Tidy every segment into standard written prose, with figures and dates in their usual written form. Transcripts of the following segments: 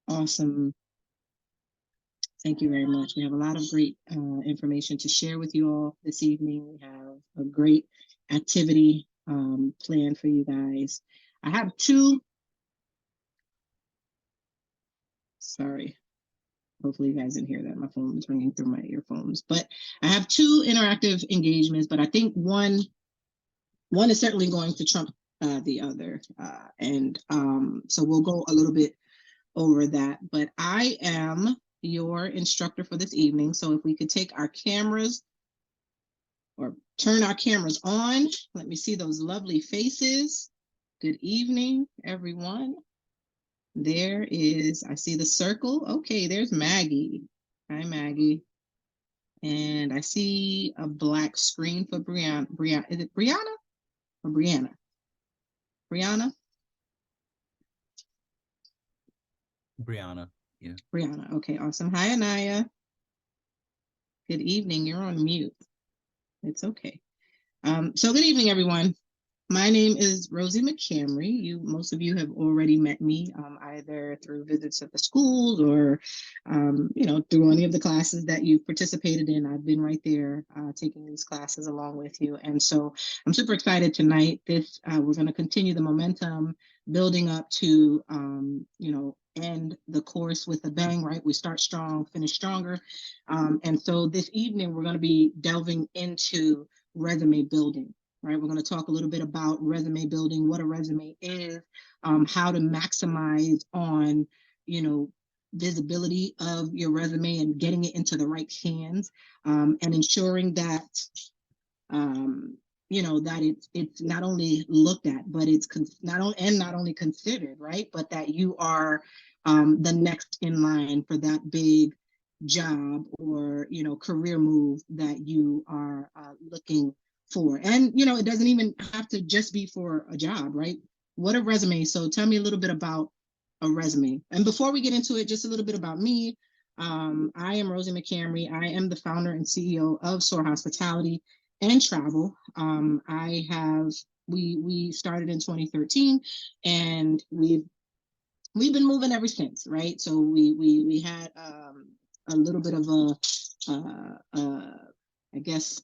Awesome. Thank you very much. We have a lot of great information to share with you all this evening. We have a great activity planned for you guys. I have two, sorry, hopefully you guys didn't hear that. My phone is ringing through my earphones, but I have two interactive engagements, but I think one is certainly going to trump the other. So we'll go a little bit over that, but I am your instructor for this evening. So if we could take our cameras or turn our cameras on, let me see those lovely faces. Good evening, everyone. There is, I see the circle. Okay, there's Maggie. Hi, Maggie. And I see a black screen for Brianna. Is it Brianna or Brianna? Brianna? Brianna, yeah. Brianna, okay, awesome. Hi, Anaya. Good evening, you're on mute. It's okay. So good evening, everyone. My name is Rosie McCamery. Most of you have already met me either through visits at the schools or, through any of the classes that you've participated in. I've been right there taking these classes along with you. And so I'm super excited tonight. We're going to continue the momentum building up to, end the course with a bang, right? We start strong, finish stronger. And so this evening, we're going to be delving into resume building. Right, we're going to talk a little bit about resume building, what a resume is, how to maximize on, visibility of your resume and getting it into the right hands, and ensuring that, that it's not only looked at, but it's not only considered, right, but that you are the next in line for that big job or career move that you are looking for. And it doesn't even have to just be for a job, right? What a resume. So tell me a little bit about a resume. And before we get into it, just a little bit about me. I am Rosie McCamery. I am the founder and CEO of S.O.A.R Hospitality and Travel. We started in 2013, and we've been moving ever since, right? So we had a little bit of I guess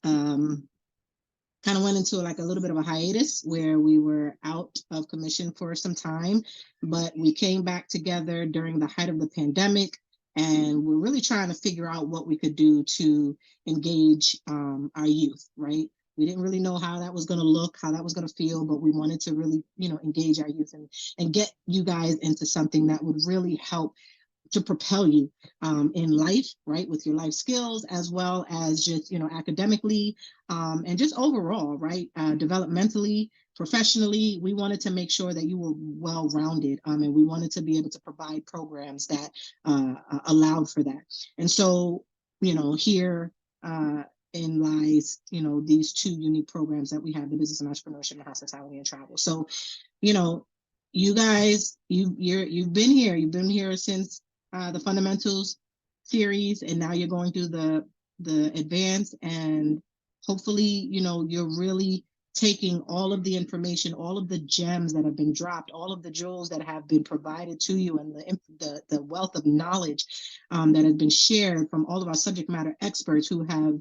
kind of went into like a little bit of a hiatus where we were out of commission for some time, but we came back together during the height of the pandemic, and we're really trying to figure out what we could do to engage our youth, right? We didn't really know how that was going to look, how that was going to feel, but we wanted to really, engage our youth and get you guys into something that would really help to propel you in life, right, with your life skills, as well as just, academically, and just overall, right, developmentally, professionally. We wanted to make sure that you were well-rounded, and we wanted to be able to provide programs that allowed for that. And so, here in lies, these two unique programs that we have, the business and entrepreneurship and hospitality and travel. So, you guys, you've been here since the fundamentals series, and now you're going through the advanced, and hopefully, you're really taking all of the information, all of the gems that have been dropped, all of the jewels that have been provided to you, and the wealth of knowledge that has been shared from all of our subject matter experts who have,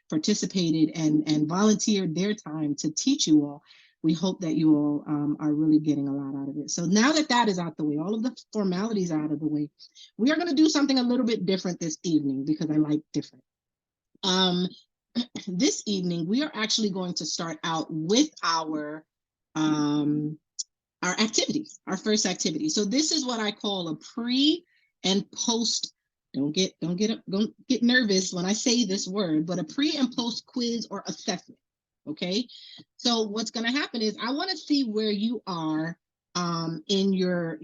participated and volunteered their time to teach you all. We hope that you all are really getting a lot out of it. So now that is out the way, all of the formalities out of the way, we are going to do something a little bit different this evening, because I like different. This evening, we are actually going to start out with our activities, our first activity. So this is what I call a pre and post. Don't get nervous when I say this word, but a pre and post quiz or assessment. Okay, so what's going to happen is I want to see where you are in your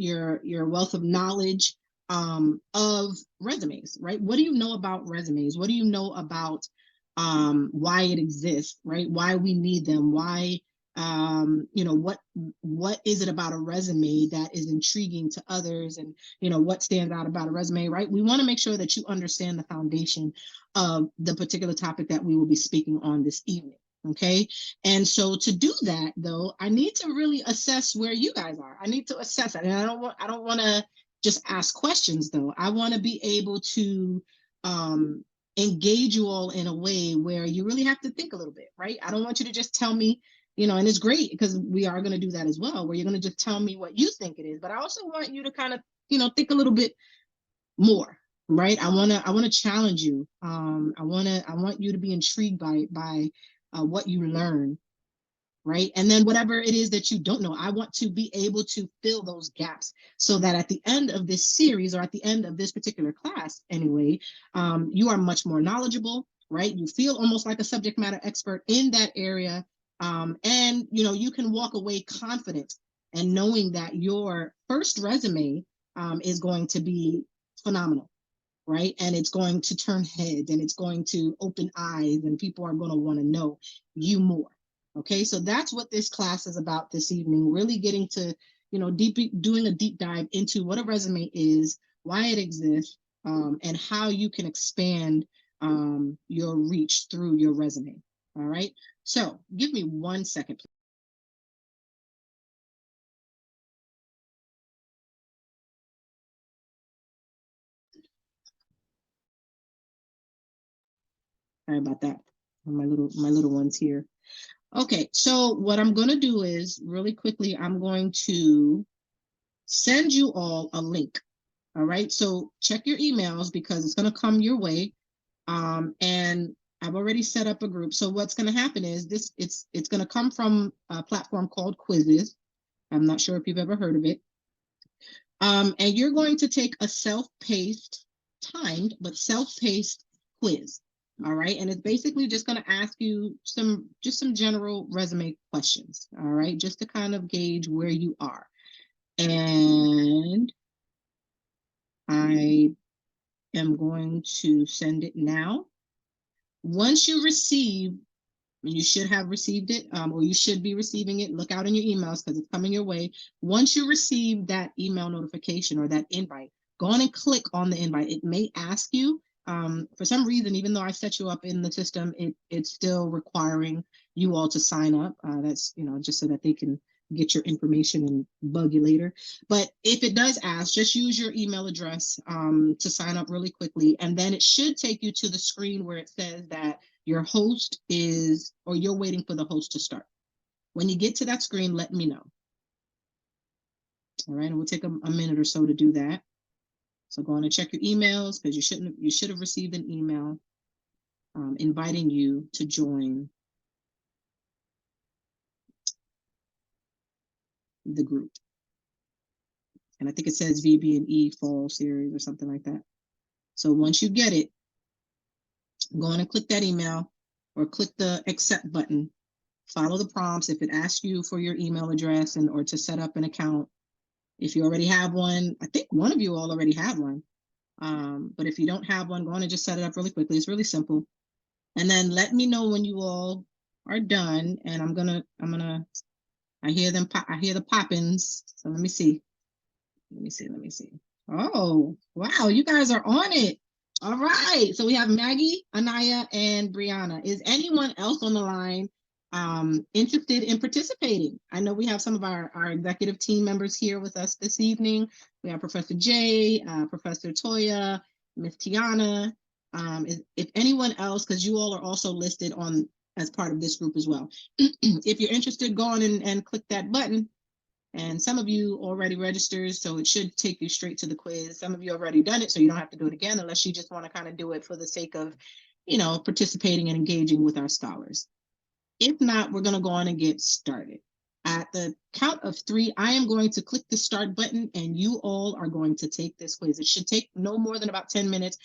wealth of knowledge of resumes, right? What do you know about resumes? What do you know about why it exists, right? Why we need them? Why what is it about a resume that is intriguing to others, and what stands out about a resume, right? We want to make sure that you understand the foundation of the particular topic that we will be speaking on this evening. Okay, and so to do that, though, I need to really assess where you guys are. I need to assess it, and I don't want to just ask questions though. I want to be able to engage you all in a way where you really have to think a little bit, right? I don't want you to just tell me, and it's great because we are going to do that as well, where you're going to just tell me what you think it is. But I also want you to kind of, think a little bit more, right? I want to challenge you. I want you to be intrigued by what you learn, right? And then whatever it is that you don't know, I want to be able to fill those gaps so that at the end of this series, or at the end of this particular class anyway, you are much more knowledgeable, right? You feel almost like a subject matter expert in that area. And you can walk away confident and knowing that your first resume is going to be phenomenal, right? And it's going to turn heads and it's going to open eyes, and people are going to want to know you more. Okay, so that's what this class is about this evening, really getting to, doing a deep dive into what a resume is, why it exists, and how you can expand your reach through your resume. All right, so give me 1 second, please. Sorry about that. My little ones here. Okay, so what I'm going to do is really quickly, I'm going to send you all a link. All right, so check your emails because it's going to come your way. And I've already set up a group. So what's going to happen is it's going to come from a platform called Quizzes. I'm not sure if you've ever heard of it. And you're going to take a self-paced, timed, but self-paced quiz. All right. And it's basically just going to ask you some general resume questions. All right. Just to kind of gauge where you are. And I am going to send it now. Once you receive, and you should have received it, or you should be receiving it, look out in your emails because it's coming your way. Once you receive that email notification or that invite, go on and click on the invite. It may ask you, for some reason, even though I set you up in the system, it's still requiring you all to sign up. That's, just so that they can get your information and bug you later. But if it does ask, just use your email address to sign up really quickly. And then it should take you to the screen where it says that your host is, or you're waiting for the host to start. When you get to that screen, let me know. All right, and we'll take a minute or so to do that. So go on and check your emails because you should have received an email inviting you to join the group. And I think it says VB&E fall series or something like that. So once you get it, go on and click that email or click the accept button. Follow the prompts. If it asks you for your email address or to set up an account, if you already have one, I think one of you all already have one. But if you don't have one, go on and just set it up really quickly. It's really simple. And then let me know when you all are done. And I hear the poppins. So let me see. Oh, wow, you guys are on it. All right. So we have Maggie, Anaya, and Brianna. Is anyone else on the line interested in participating? I know we have some of our executive team members here with us this evening. We have Professor Jay, Professor Toya, Miss Tiana. If anyone else, because you all are also listed on as part of this group as well. If you're interested, go on and click that button. And some of you already registered, so it should take you straight to the quiz. Some of you already done it, so you don't have to do it again unless you just want to kind of do it for the sake of, participating and engaging with our scholars. If not, we're going to go on and get started. At the count of 3, I am going to click the start button and you all are going to take this quiz. It should take no more than about 10 minutes.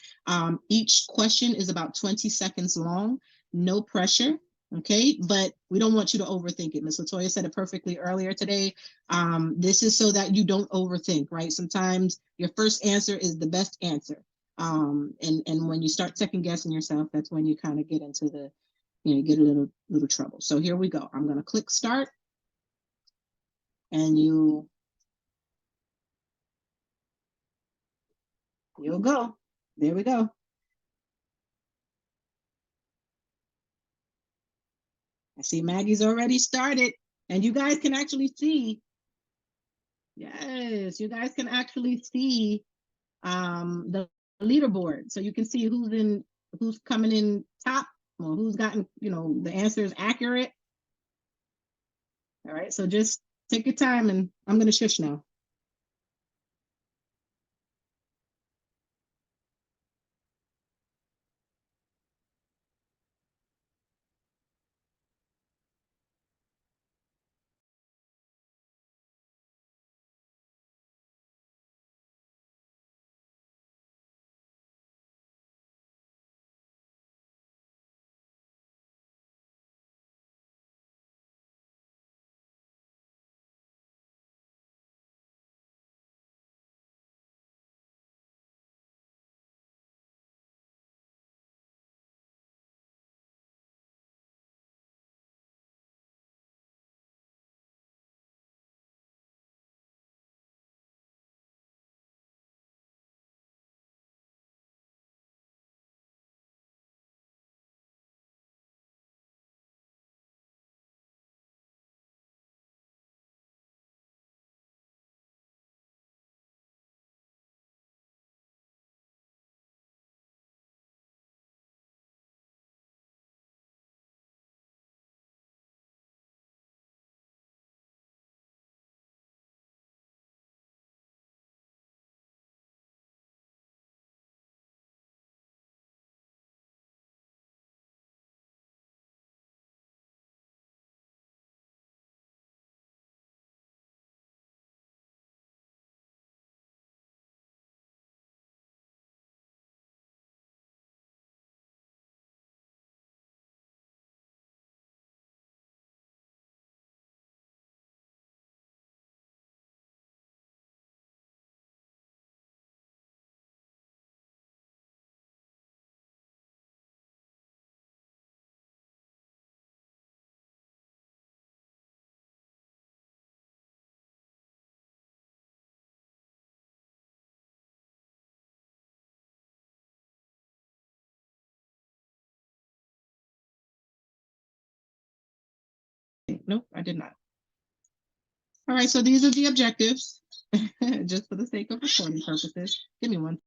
Each question is about 20 seconds long. No pressure. Okay, but we don't want you to overthink it. Ms. Latoya said it perfectly earlier today. This is so that you don't overthink, right? Sometimes your first answer is the best answer. And when you start second guessing yourself, that's when you kind of get into the, get a little trouble. So here we go. I'm going to click start and you'll go. There we go. I see Maggie's already started and you guys can actually see Yes, you guys can actually see the leaderboard. So you can see who's coming in top or who's gotten, the answers accurate. All right, so just take your time and I'm gonna shush now. Nope, I did not. All right, so these are the objectives, just for the sake of recording purposes. Give me one.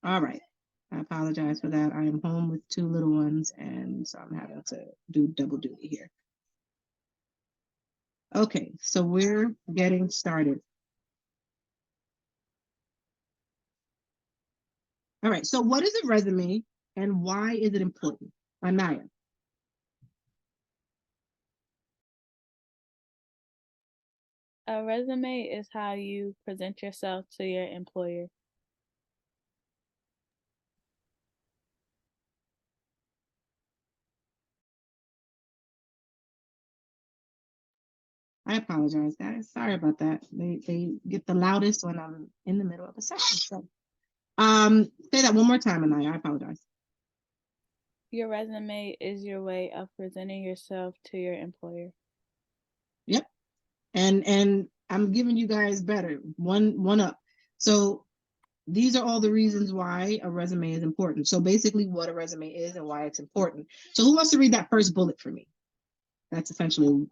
All right. I apologize for that. I am home with two little ones, and so I'm having to do double duty here. Okay, so we're getting started. All right, so what is a resume and why is it important? Anaya. A resume is how you present yourself to your employer. I apologize, guys. Sorry about that. They get the loudest when I'm in the middle of a session. So say that one more time, Anaya. I apologize. Your resume is your way of presenting yourself to your employer. Yep. And I'm giving you guys better. One up. So these are all the reasons why a resume is important. So basically what a resume is and why it's important. So who wants to read that first bullet for me? That's essentially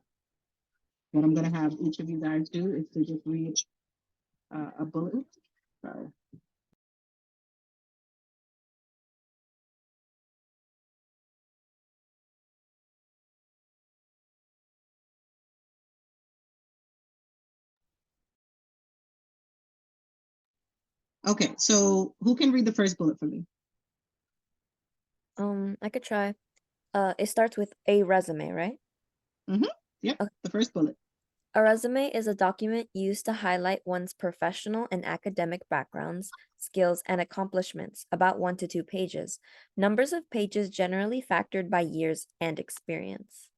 what I'm going to have each of you guys do, is to just read a bullet. Sorry. Okay, so who can read the first bullet for me? I could try. It starts with a resume, right? Yep, Okay. the first bullet. A resume is a document used to highlight one's professional and academic backgrounds, skills, and accomplishments, about 1 to 2 pages. Numbers of pages generally factored by years and experience.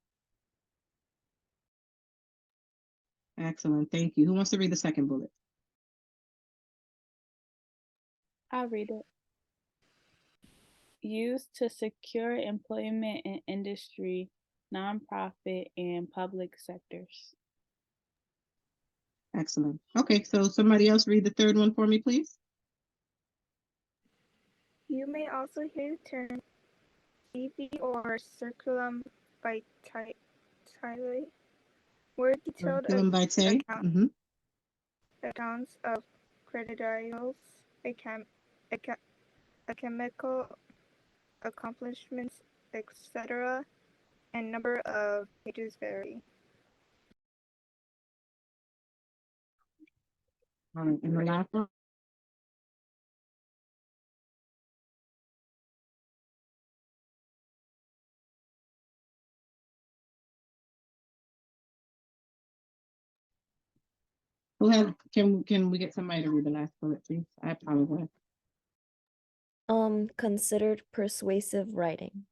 Excellent, thank you. Who wants to read the second bullet? I'll read it. Used to secure employment in industry, nonprofit, and public sectors. Excellent. Okay, so somebody else read the third one for me, please. You may also hear the term CV or curriculum vitae, where detailed Curriculum vitae. Mhm. accounts of credentials, academical accomplishments, etc., and number of pages vary. All right, and the last one. Who has, can we get somebody to read the last bullet, please? I apologize. Considered persuasive writing.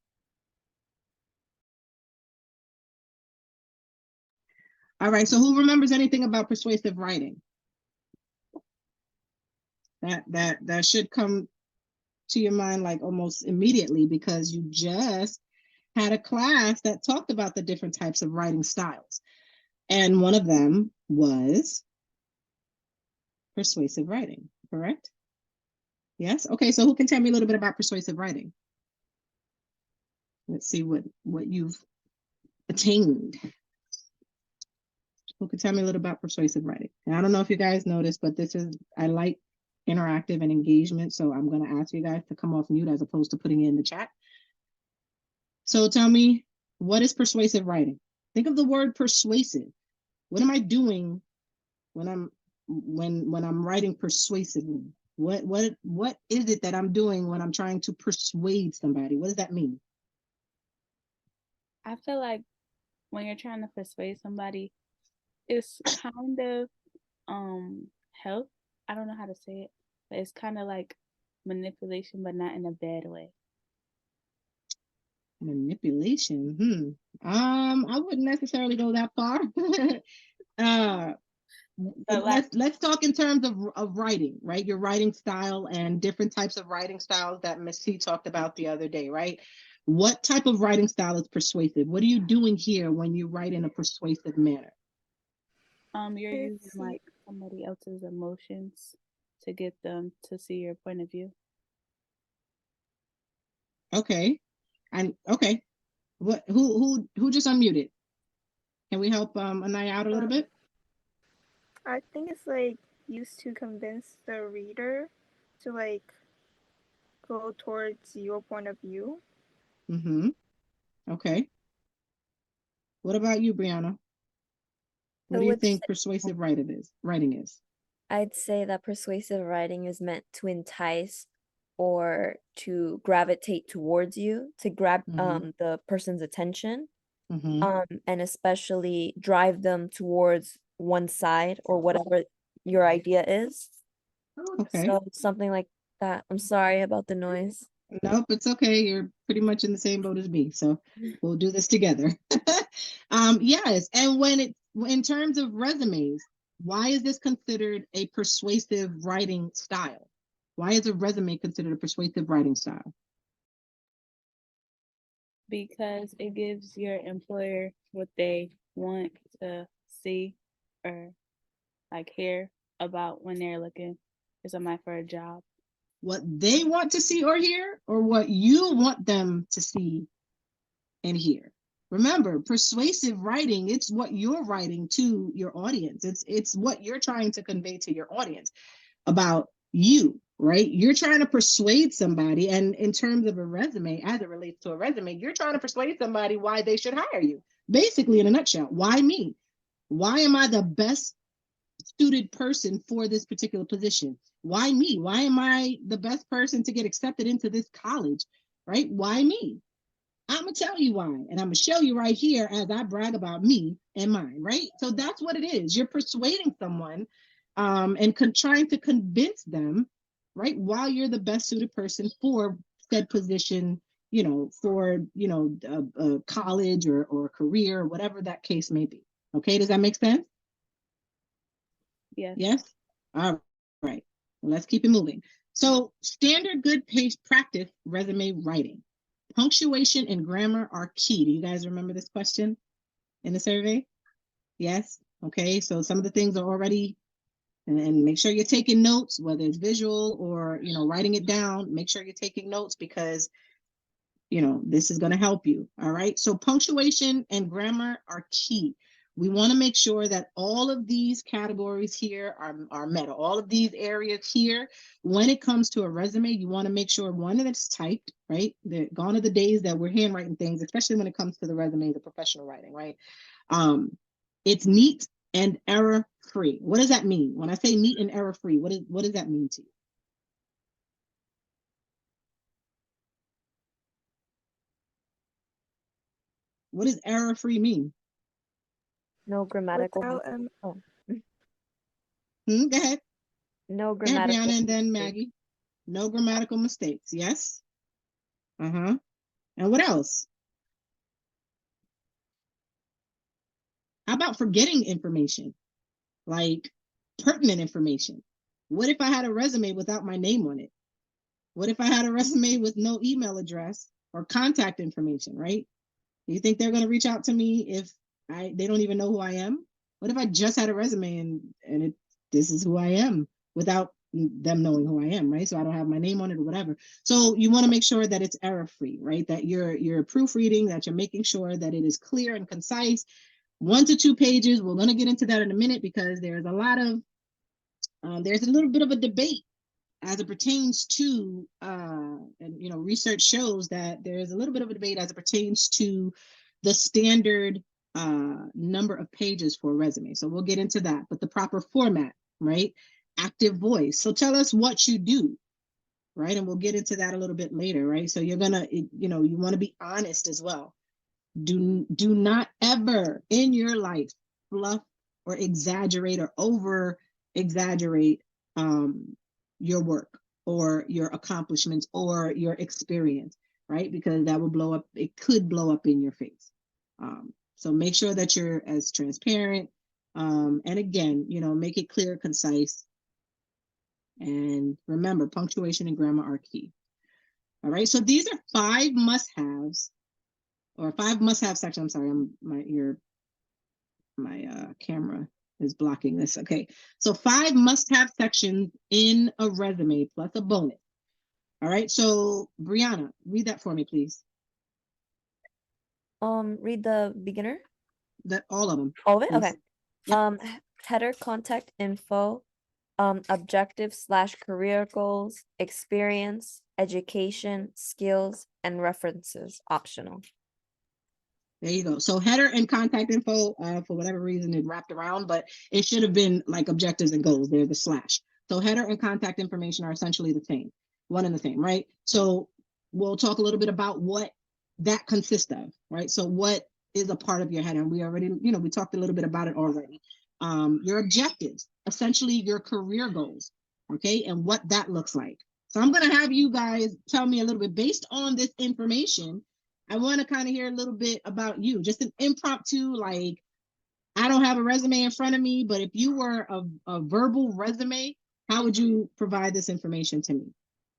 All right, so who remembers anything about persuasive writing? That should come to your mind like almost immediately, because you just had a class that talked about the different types of writing styles. And one of them was persuasive writing, correct? Yes. Okay, so who can tell me a little bit about persuasive writing? Let's see what you've attained. Who can tell me a little about persuasive writing? And I don't know if you guys noticed, but I like interactive and engagement, so I'm going to ask you guys to come off mute as opposed to putting it in the chat. So tell me, what is persuasive writing? Think of the word persuasive. What am I doing when I'm writing persuasively? What is it that I'm doing when I'm trying to persuade somebody? What does that mean? I feel like when you're trying to persuade somebody, it's kind of help. I don't know how to say it, but it's kind of like manipulation, but not in a bad way. Manipulation. I wouldn't necessarily go that far. Let's talk in terms of writing, right? Your writing style and different types of writing styles that Miss C talked about the other day, right? What type of writing style is persuasive? What are you doing here when you write in a persuasive manner? You're using like somebody else's emotions to get them to see your point of view. Okay. Okay. What who just unmuted? Can we help Anaya out a little bit? I think it's like used to convince the reader to like go towards your point of view. Mm-hmm. Okay. What about you, Brianna? What do you think persuasive writing is? I'd say that persuasive writing is meant to entice or to gravitate towards you, to grab the person's attention, and especially drive them towards one side or whatever your idea is. Okay. So something like that. I'm sorry about the noise. Nope, it's okay. You're pretty much in the same boat as me, so we'll do this together. Yes, and in terms of resumes, why is this considered a persuasive writing style? Why is a resume considered a persuasive writing style? Because it gives your employer what they want to see or like hear about when they're looking for somebody for a job. What they want to see or hear, or what you want them to see and hear? Remember, persuasive writing, it's what you're writing to your audience. It's what you're trying to convey to your audience about you, right? You're trying to persuade somebody, and in terms of a resume, as it relates to a resume, you're trying to persuade somebody why they should hire you. Basically, in a nutshell, why me? Why am I the best suited person for this particular position? Why me? Why am I the best person to get accepted into this college, right? Why me? I'm gonna tell you why, and I'm gonna show you right here as I brag about me and mine, right? So that's what it is. You're persuading someone and trying to convince them, right, while you're the best suited person for said position, for a college or career, or whatever that case may be. Okay, does that make sense? Yes. Yes. All right. Let's keep it moving. So, standard good page practice resume writing. Punctuation and grammar are key. Do you guys remember this question in the survey? Yes. Okay. So some of the things are already And make sure you're taking notes, whether it's visual or, you know, writing it down. Make sure you're taking notes because, you know, this is going to help you. All right. So punctuation and grammar are key. We want to make sure that all of these categories here are met. All of these areas here, when it comes to a resume, you want to make sure, one, that it's typed, right? Gone are the days that we're handwriting things, especially when it comes to the resume, the professional writing, right? It's neat and error-free. What does that mean? When I say neat and error-free, what does that mean to you? What does error-free mean? No grammatical. Without Oh, Go ahead. no Go ahead, grammatical. Brianna, and then mistakes. Maggie. No grammatical mistakes. Yes. And what else? How about forgetting information? Like pertinent information. What if I had a resume without my name on it? What if I had a resume with no email address or contact information, right? Do you think they're going to reach out to me if they don't even know who I am? What if I just had a resume and this is who I am without them knowing who I am, right? So I don't have my name on it or whatever. So you want to make sure that it's error-free, right? That you're proofreading, that you're making sure that it is clear and concise. 1 to 2 pages. We're going to get into that in a minute because there's a little bit of a debate as it pertains to, and you know, research shows that there's a little bit of a debate as it pertains to the standard number of pages for a resume. So we'll get into that, but the proper format, right? Active voice. So tell us what you do, right? And we'll get into that a little bit later, right? So you're gonna, you know, you want to be honest as well. Do not ever in your life fluff or exaggerate or over exaggerate your work or your accomplishments or your experience, right? Because that will blow up. It could blow up in your face. So make sure that you're as transparent. And again, you know, make it clear, concise. And remember, punctuation and grammar are key. All right. So these are 5 must-haves or 5 must-have sections. I'm sorry, my camera is blocking this. Okay, so 5 must-have sections in a resume plus a bonus. All right, so Brianna, read that for me, please. Read the beginner. All of them. All of it? Please. Okay. Yep. Header, contact info, objective/career goals, experience, education, skills, and references optional. There you go. So header and contact info, for whatever reason, it wrapped around, but it should have been like objectives and goals. They're the slash. So header and contact information are essentially the same, one and the same, right? So we'll talk a little bit about what that consists of, right? So what is a part of your header? And we already, you know, we talked a little bit about it already. Your objectives, essentially your career goals, okay? And what that looks like. So I'm going to have you guys tell me a little bit based on this information. I want to kind of hear a little bit about you, just an impromptu, like, I don't have a resume in front of me, but if you were a verbal resume, how would you provide this information to me,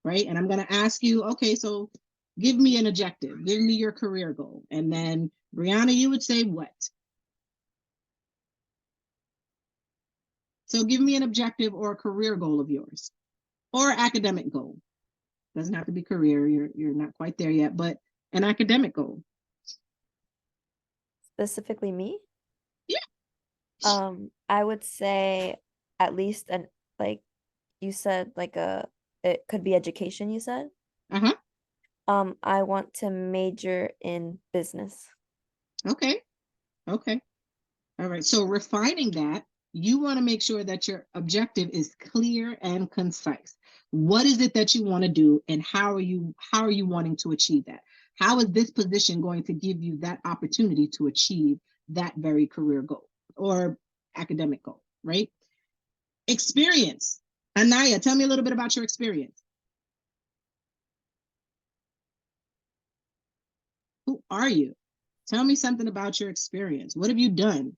right? And I'm going to ask you, okay, so give me an objective, give me your career goal. And then Brianna, you would say what? So give me an objective or a career goal of yours or academic goal. Doesn't have to be career, you're not quite there yet, but an academic goal. Specifically me? Yeah. I would say at least like you said, like it could be education, you said? Uh-huh. I want to major in business. Okay. Okay. All right. So refining that, you want to make sure that your objective is clear and concise. What is it that you want to do, and how are you wanting to achieve that? How is this position going to give you that opportunity to achieve that very career goal or academic goal, right? Experience. Anaya, tell me a little bit about your experience. Who are you? Tell me something about your experience. What have you done?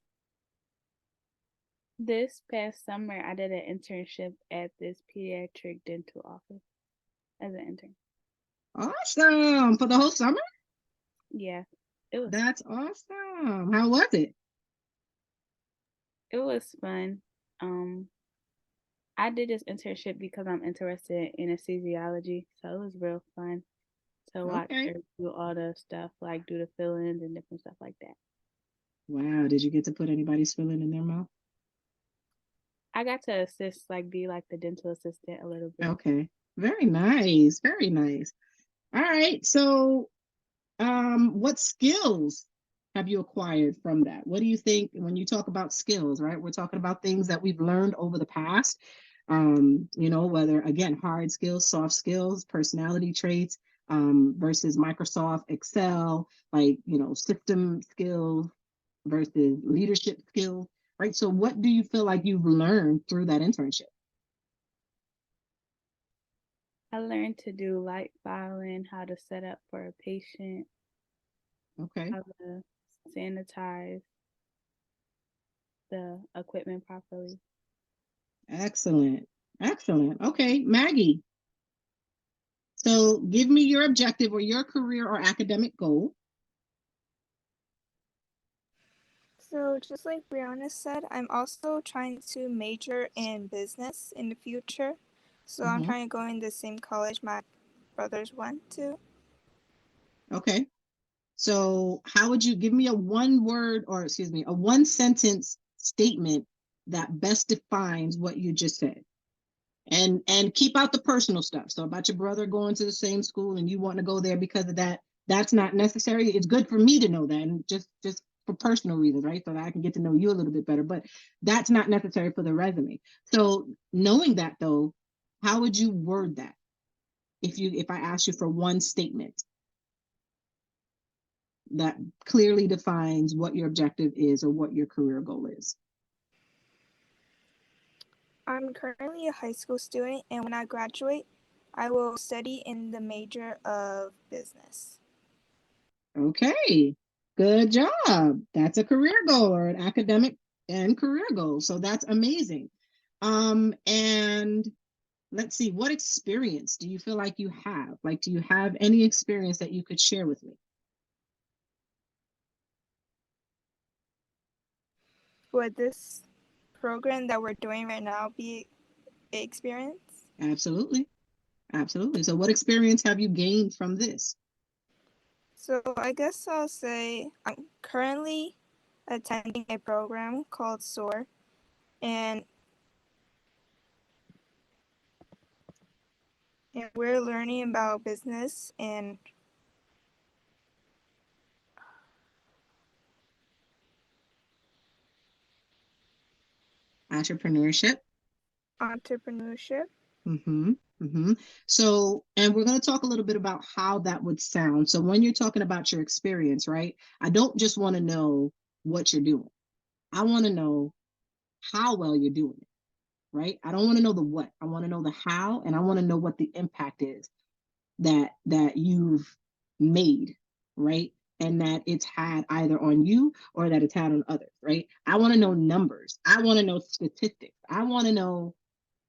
This past summer, I did an internship at this pediatric dental office as an intern. Awesome. For the whole summer? Yeah, it was. That's awesome. How was it? It was fun. I did this internship because I'm interested in anesthesiology, so it was real fun to watch Okay. her do all the stuff, like do the fillings and different stuff like that. Wow. Did you get to put anybody's filling in their mouth? I got to assist, like be like the dental assistant a little bit. Okay. Very nice. Very nice. All right. So, what skills have you acquired from that? What do you think when you talk about skills, right? We're talking about things that we've learned over the past, you know, whether again, hard skills, soft skills, personality traits, versus Microsoft Excel, like, you know, system skills versus leadership skills, right? So what do you feel like you've learned through that internship? I learned to do light filing, how to set up for a patient, Okay. how to sanitize the equipment properly. Excellent. Excellent. Okay, Maggie. So give me your objective or your career or academic goal. So just like Brianna said, I'm also trying to major in business in the future. So I'm Mhm. trying to go in the same college my brothers went to. Okay. So how would you give me a one word, or excuse me, a one sentence statement that best defines what you just said? And keep out the personal stuff. So about your brother going to the same school and you want to go there because of that, that's not necessary. It's good for me to know that, and just for personal reasons, right? So that I can get to know you a little bit better, but that's not necessary for the resume. So knowing that though, how would you word that if I asked you for one statement that clearly defines what your objective is or what your career goal is? I'm currently a high school student, and when I graduate, I will study in the major of business. Okay, good job. That's a career goal or an academic and career goal. So that's amazing. And let's see, what experience do you feel like you have? Like, do you have any experience that you could share with me? Would this program that we're doing right now be experience? Absolutely. Absolutely. So what experience have you gained from this? So I guess I'll say I'm currently attending a program called S.O.A.R, and we're learning about business and Entrepreneurship. entrepreneurship. Mm-hmm. Mm-hmm. So, and we're going to talk a little bit about how that would sound. So when you're talking about your experience, right? I don't just want to know what you're doing. I want to know how well you're doing it, right? I don't want to know the what. I want to know the how, and I want to know what the impact is that you've made, right? And that it's had either on you or that it's had on others, right? I want to know numbers. I want to know statistics. I want to know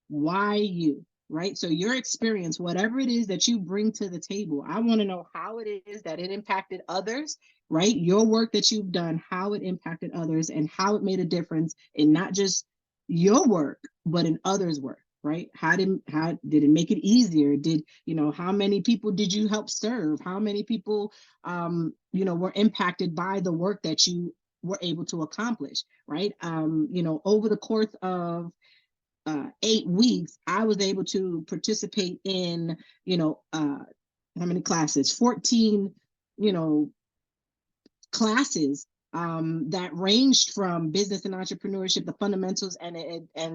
why you, right? So your experience, whatever it is that you bring to the table, I want to know how it is that it impacted others, right? Your work that you've done, how it impacted others and how it made a difference in not just your work, but in others' work, right? How did it make it easier? Did, you know, how many people did you help serve? How many people, you know, were impacted by the work that you were able to accomplish, right? You know, over the course of 8 weeks, I was able to participate in, you know, how many classes? 14, you know, classes that ranged from business and entrepreneurship, the fundamentals and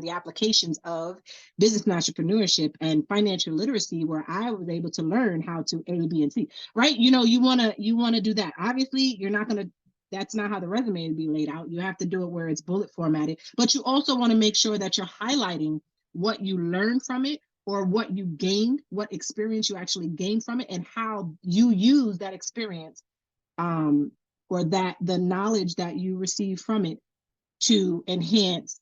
the applications of business and entrepreneurship and financial literacy, where I was able to learn how to A, B, and C. Right? You know, you wanna do that. Obviously, you're not gonna. That's not how the resume would be laid out. You have to do it where it's bullet formatted, but you also want to make sure that you're highlighting what you learned from it or what you gained, what experience you actually gained from it, and how you use that experience um, or that the knowledge that you receive from it to enhance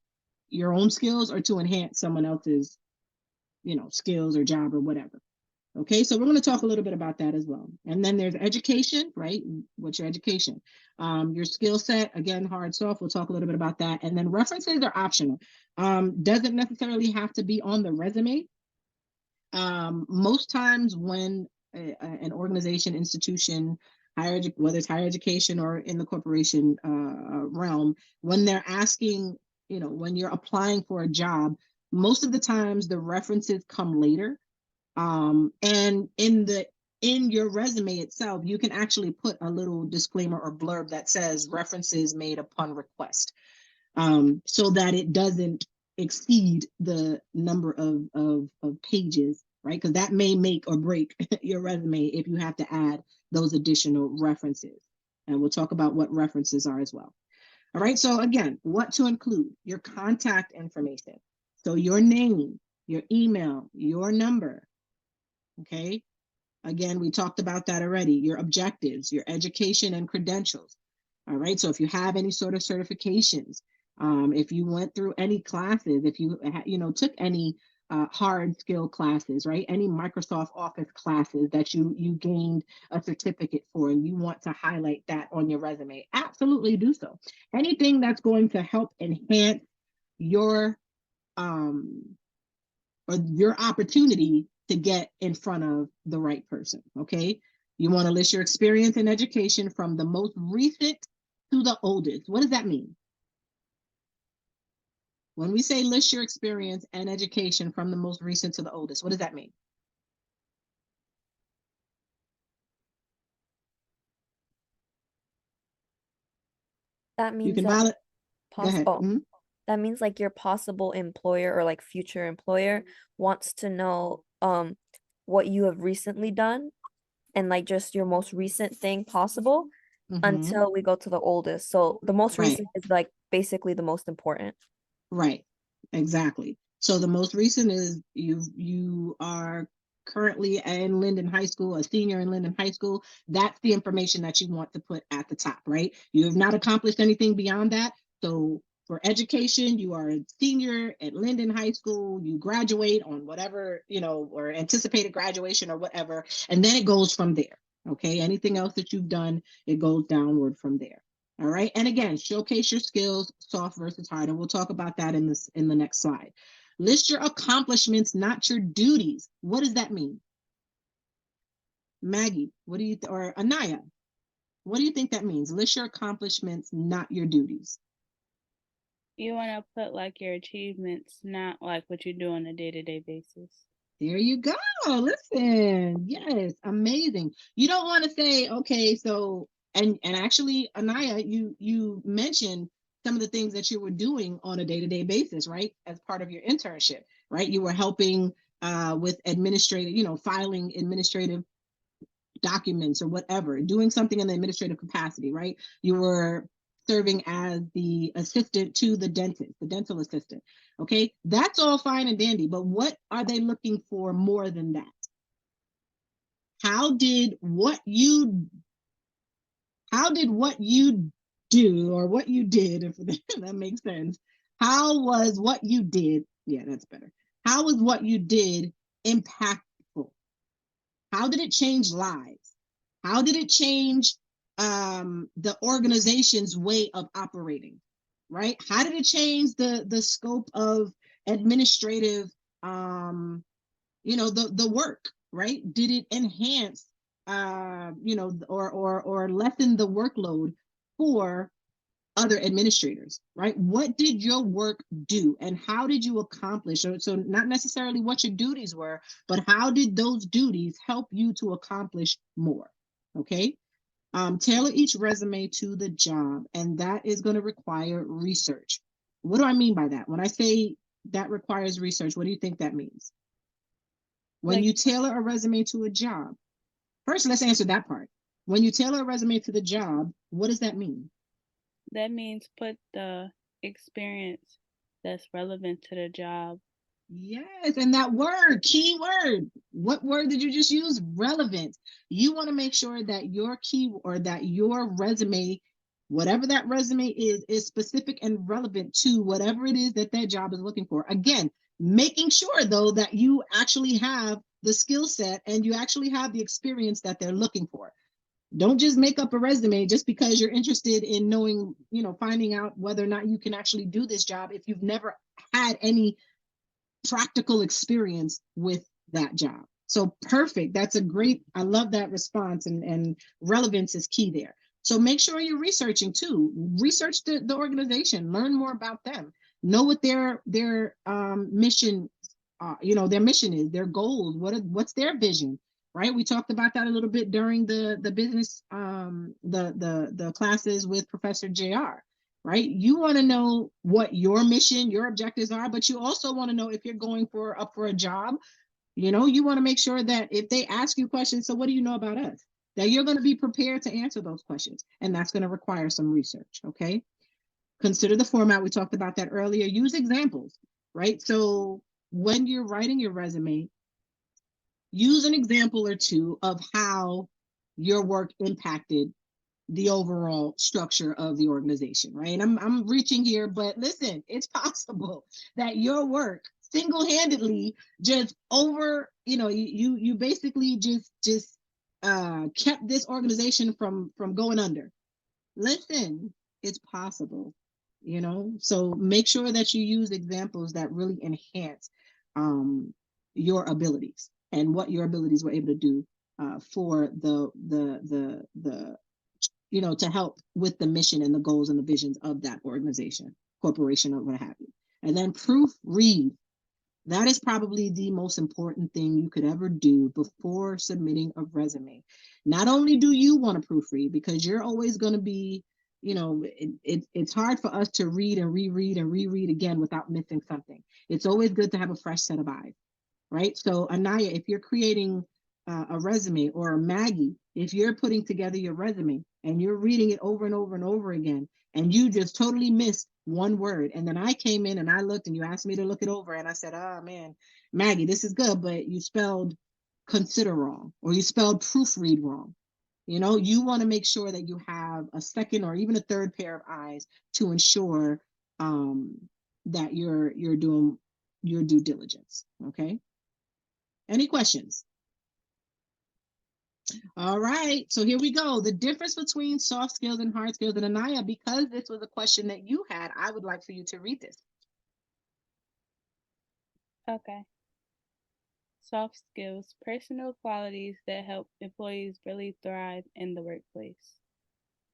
your own skills or to enhance someone else's, you know, skills or job or whatever. Okay, so we're going to talk a little bit about that as well. And then there's education, right? What's your education? Your skill set, again, hard, soft, we'll talk a little bit about that. And then references are optional. Doesn't necessarily have to be on the resume. Most times when an organization, institution, whether it's higher education or in the corporation realm, when they're asking, when you're applying for a job, most of the times the references come later. And in your resume itself, you can actually put a little disclaimer or blurb that says references made upon request, so that it doesn't exceed the number of pages, right? Because that may make or break your resume if you have to add those additional references. And we'll talk about what references are as well. All right, so again, what to include: your contact information. So your name, your email, your number. Okay, again, we talked about that already. Your objectives, your education and credentials. All right, so if you have any sort of certifications, if you went through any classes, if you took any hard skill classes, right? Any Microsoft Office classes that you gained a certificate for, and you want to highlight that on your resume, absolutely do so. Anything that's going to help enhance your or your opportunity to get in front of the right person. Okay, you want to list your experience in education from the most recent to the oldest. What does that mean? When we say list your experience and education from the most recent to the oldest, what does that mean? That You means can like validate. Go ahead. that means like your possible employer or like future employer wants to know what you have recently done and like just your most recent thing possible until we go to the oldest. So the most Right. recent is like basically the most important. Right, exactly. So the most recent is you are currently in Linden High School, a senior in Linden High School. That's the information that you want to put at the top, right? You have not accomplished anything beyond that. So for education, you are a senior at Linden High School, you graduate on whatever, or anticipated graduation or whatever, and then it goes from there. Okay, anything else that you've done, it goes downward from there. All right, and again, showcase your skills, soft versus hard, and we'll talk about that in the next slide. List your accomplishments, not your duties. What does that mean? Maggie, what do you or Anaya, what do you think that means? List your accomplishments, not your duties. You want to put like your achievements, not like what you do on a day-to-day basis. There you go. Listen, yes, amazing. You don't want to say, okay, so and actually, Anaya, you mentioned some of the things that you were doing on a day-to-day basis, right? As part of your internship, right? You were helping with administrative, filing administrative documents or whatever, doing something in the administrative capacity, right? You were serving as the assistant to the dentist, the dental assistant. Okay, that's all fine and dandy, but what are they looking for more than that? How did what you do, or what you did, if that makes sense? How was what you did? Yeah, that's better. How was what you did impactful? How did it change lives? How did it change the organization's way of operating, right? How did it change the scope of administrative, the work, right? Did it enhance, or lessen the workload for other administrators, right? What did your work do and how did you accomplish? So not necessarily what your duties were, but how did those duties help you to accomplish more? Okay. Tailor each resume to the job, and that is going to require research. What do I mean by that? When I say that requires research, what do you think that means? When you tailor a resume to a job, first, let's answer that part. When you tailor a resume to the job, what does that mean? That means put the experience that's relevant to the job. Yes, and that word, key word. What word did you just use? Relevant. You want to make sure that your key or that your resume, whatever that resume is specific and relevant to whatever it is that that job is looking for. Again, making sure though that you actually have the skill set and you actually have the experience that they're looking for. Don't just make up a resume just because you're interested in knowing, finding out whether or not you can actually do this job if you've never had any practical experience with that job. So perfect. That's a great, I love that response, and relevance is key there. So make sure you're researching too. Research the organization, learn more about them, know what their mission, their mission is, their goals, what's their vision, right? We talked about that a little bit during the business, the classes with Professor JR, right? You want to know what your mission, your objectives are, but you also want to know if you're going up for a job, you want to make sure that if they ask you questions, so what do you know about us? That you're going to be prepared to answer those questions. And that's going to require some research, okay? Consider the format. We talked about that earlier. Use examples, right? So when you're writing your resume, use an example or two of how your work impacted the overall structure of the organization, right? And I'm reaching here, but listen, it's possible that your work single-handedly just you basically just kept this organization from going under. Listen, it's possible, so make sure that you use examples that really enhance your abilities and what your abilities were able to do for the to help with the mission and the goals and the visions of that organization, corporation, or what have you. And then proofread. That is probably the most important thing you could ever do before submitting a resume. Not only do you want to proofread, because you're always going to be, it's hard for us to read and reread again without missing something. It's always good to have a fresh set of eyes, right? So Anaya, if you're creating a resume, or Maggie, if you're putting together your resume and you're reading it over and over and over again, and you just totally missed one word, and then I came in and I looked and you asked me to look it over, and I said, oh man, Maggie, this is good, but you spelled consider wrong, or you spelled proofread wrong. You want to make sure that you have a second or even a third pair of eyes to ensure that you're doing your due diligence. Okay. Any questions? All right, so here we go. The difference between soft skills and hard skills. And Anaya, because this was a question that you had, I would like for you to read this. Okay. Soft skills, personal qualities that help employees really thrive in the workplace.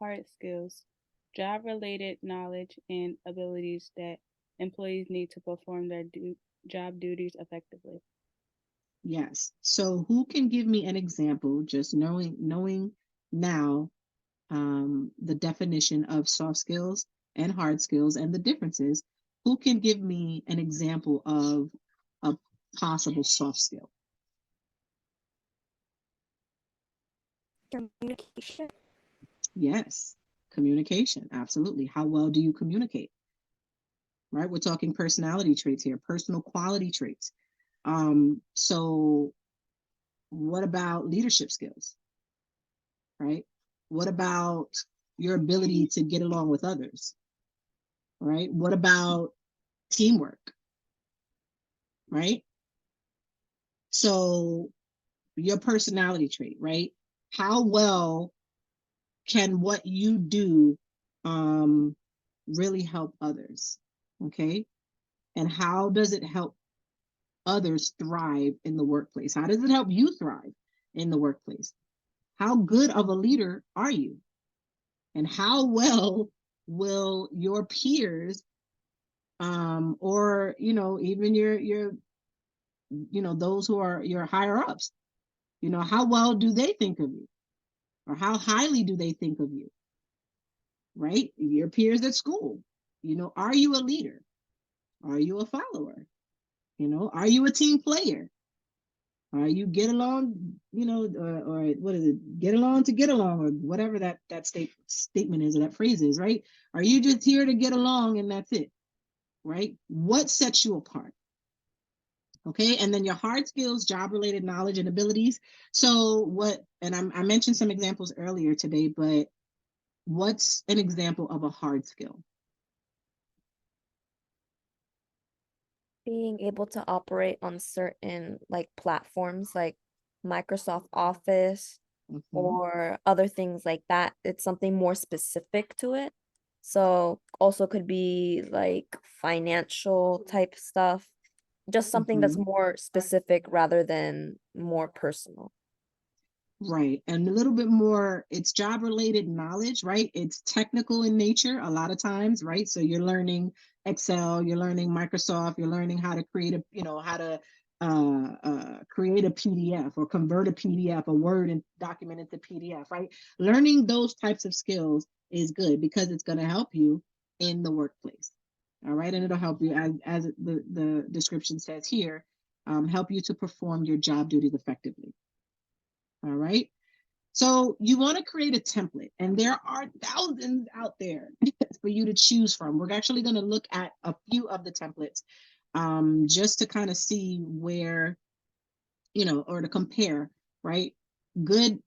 Hard skills, job-related knowledge and abilities that employees need to perform their job duties effectively. Yes. So who can give me an example, just knowing now the definition of soft skills and hard skills and the differences? Who can give me an example of a possible soft skill? Communication. Yes, communication. Absolutely. How well do you communicate? Right? We're talking personality traits here, personal quality traits. So what about leadership skills? Right? What about your ability to get along with others? Right? What about teamwork? Right? So your personality trait, right? How well can what you do really help others? Okay. And how does it help others thrive in the workplace? How does it help you thrive in the workplace? How good of a leader are you? And how well will your peers or even your those who are your higher ups, how well do they think of you, or how highly do they think of you? Right? Your peers at school, are you a leader? Are you a follower? Are you a team player? Are you get along, or what is it? Get along to get along, or whatever that statement is, or that phrase is, right? Are you just here to get along and that's it? Right? What sets you apart? Okay, and then your hard skills, job-related knowledge and abilities. So I mentioned some examples earlier today, but what's an example of a hard skill? Being able to operate on certain like platforms like Microsoft Office Mhm. or other things like that. It's something more specific to it. So also could be like financial type stuff, just something that's more specific rather than more personal. Right. And a little bit more, it's job related knowledge, right? It's technical in nature a lot of times, right? So you're learning Excel, you're learning Microsoft, you're learning how to create how to create a PDF or convert a PDF, a Word and document into PDF, right? Learning those types of skills is good because it's going to help you in the workplace. All right. And it'll help you, as the description says here, help you to perform your job duties effectively. All right. So you want to create a template, and there are thousands out there for you to choose from. We're actually going to look at a few of the templates just to kind of see where, or to compare, right? Good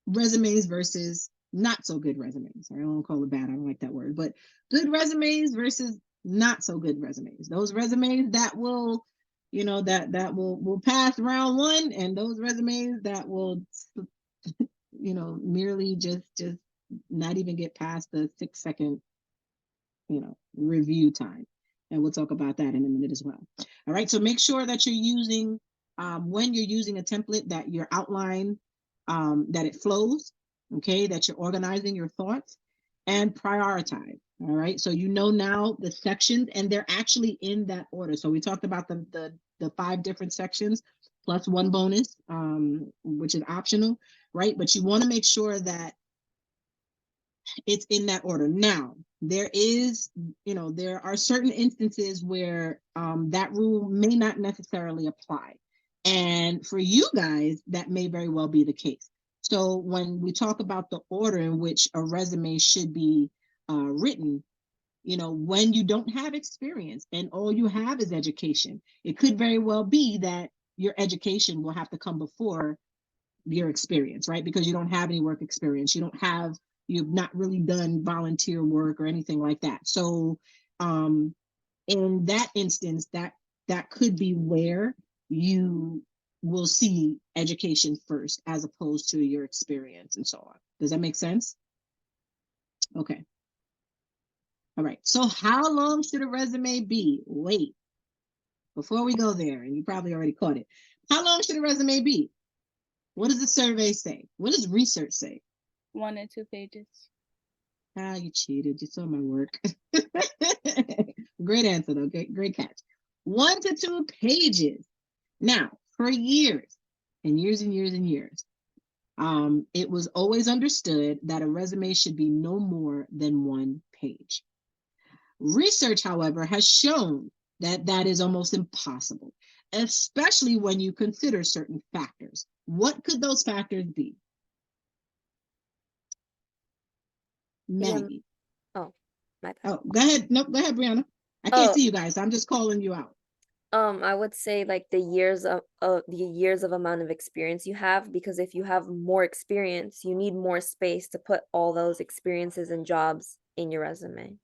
resumes versus not so good resumes. I don't want to call it bad. I don't like that word, but good resumes versus not so good resumes. Those resumes that will, that will pass round one, and those resumes that will merely just not even get past the 6-second, review time. And we'll talk about that in a minute as well. All right, so make sure that you're using, when you're using a template, that your outline, that it flows, okay, that you're organizing your thoughts and prioritize. All right, so now the sections, and they're actually in that order. So we talked about the 5 different sections plus one bonus, which is optional, right? But you want to make sure that it's in that order. Now, there are certain instances where that rule may not necessarily apply. And for you guys, that may very well be the case. So when we talk about the order in which a resume should be written, when you don't have experience and all you have is education, it could very well be that your education will have to come before your experience, right? Because you don't have any work experience. You've not really done volunteer work or anything like that. So in that instance, that could be where you will see education first as opposed to your experience and so on. Does that make sense? Okay. All right. So how long should a resume be? Wait, before we go there, and you probably already caught it. How long should a resume be? What does the survey say? What does research say? 1 and 2 pages. Ah, you cheated. You saw my work. Great answer, though. Great catch. 1 to 2 pages. Now, for years and years and years and years, it was always understood that a resume should be no more than 1 page. Research, however, has shown that that is almost impossible, especially when you consider certain factors. What could those factors be? Maggie. Oh, my bad. Oh, go ahead. Nope, go ahead, Brianna. I can't see you guys, so I'm just calling you out. I would say like the years of amount of experience you have, because if you have more experience, you need more space to put all those experiences and jobs in your resume.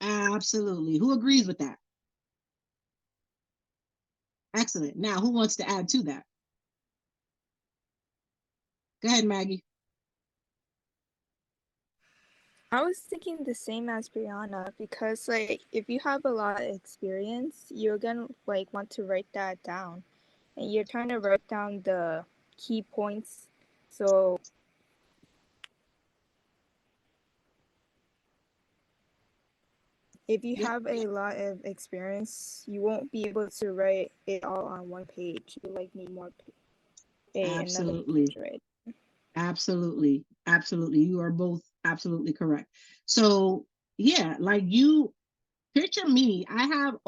Absolutely. Who agrees with that? Excellent. Now, who wants to add to that? Go ahead, Maggie. I was thinking the same as Brianna, because like if you have a lot of experience, you're gonna like want to write that down, and you're trying to write down the key points. So if you have a lot of experience, you won't be able to write it all on 1 page. You like need more another page, right? Absolutely. Absolutely. You are both absolutely correct. So yeah, like you picture me, I'm a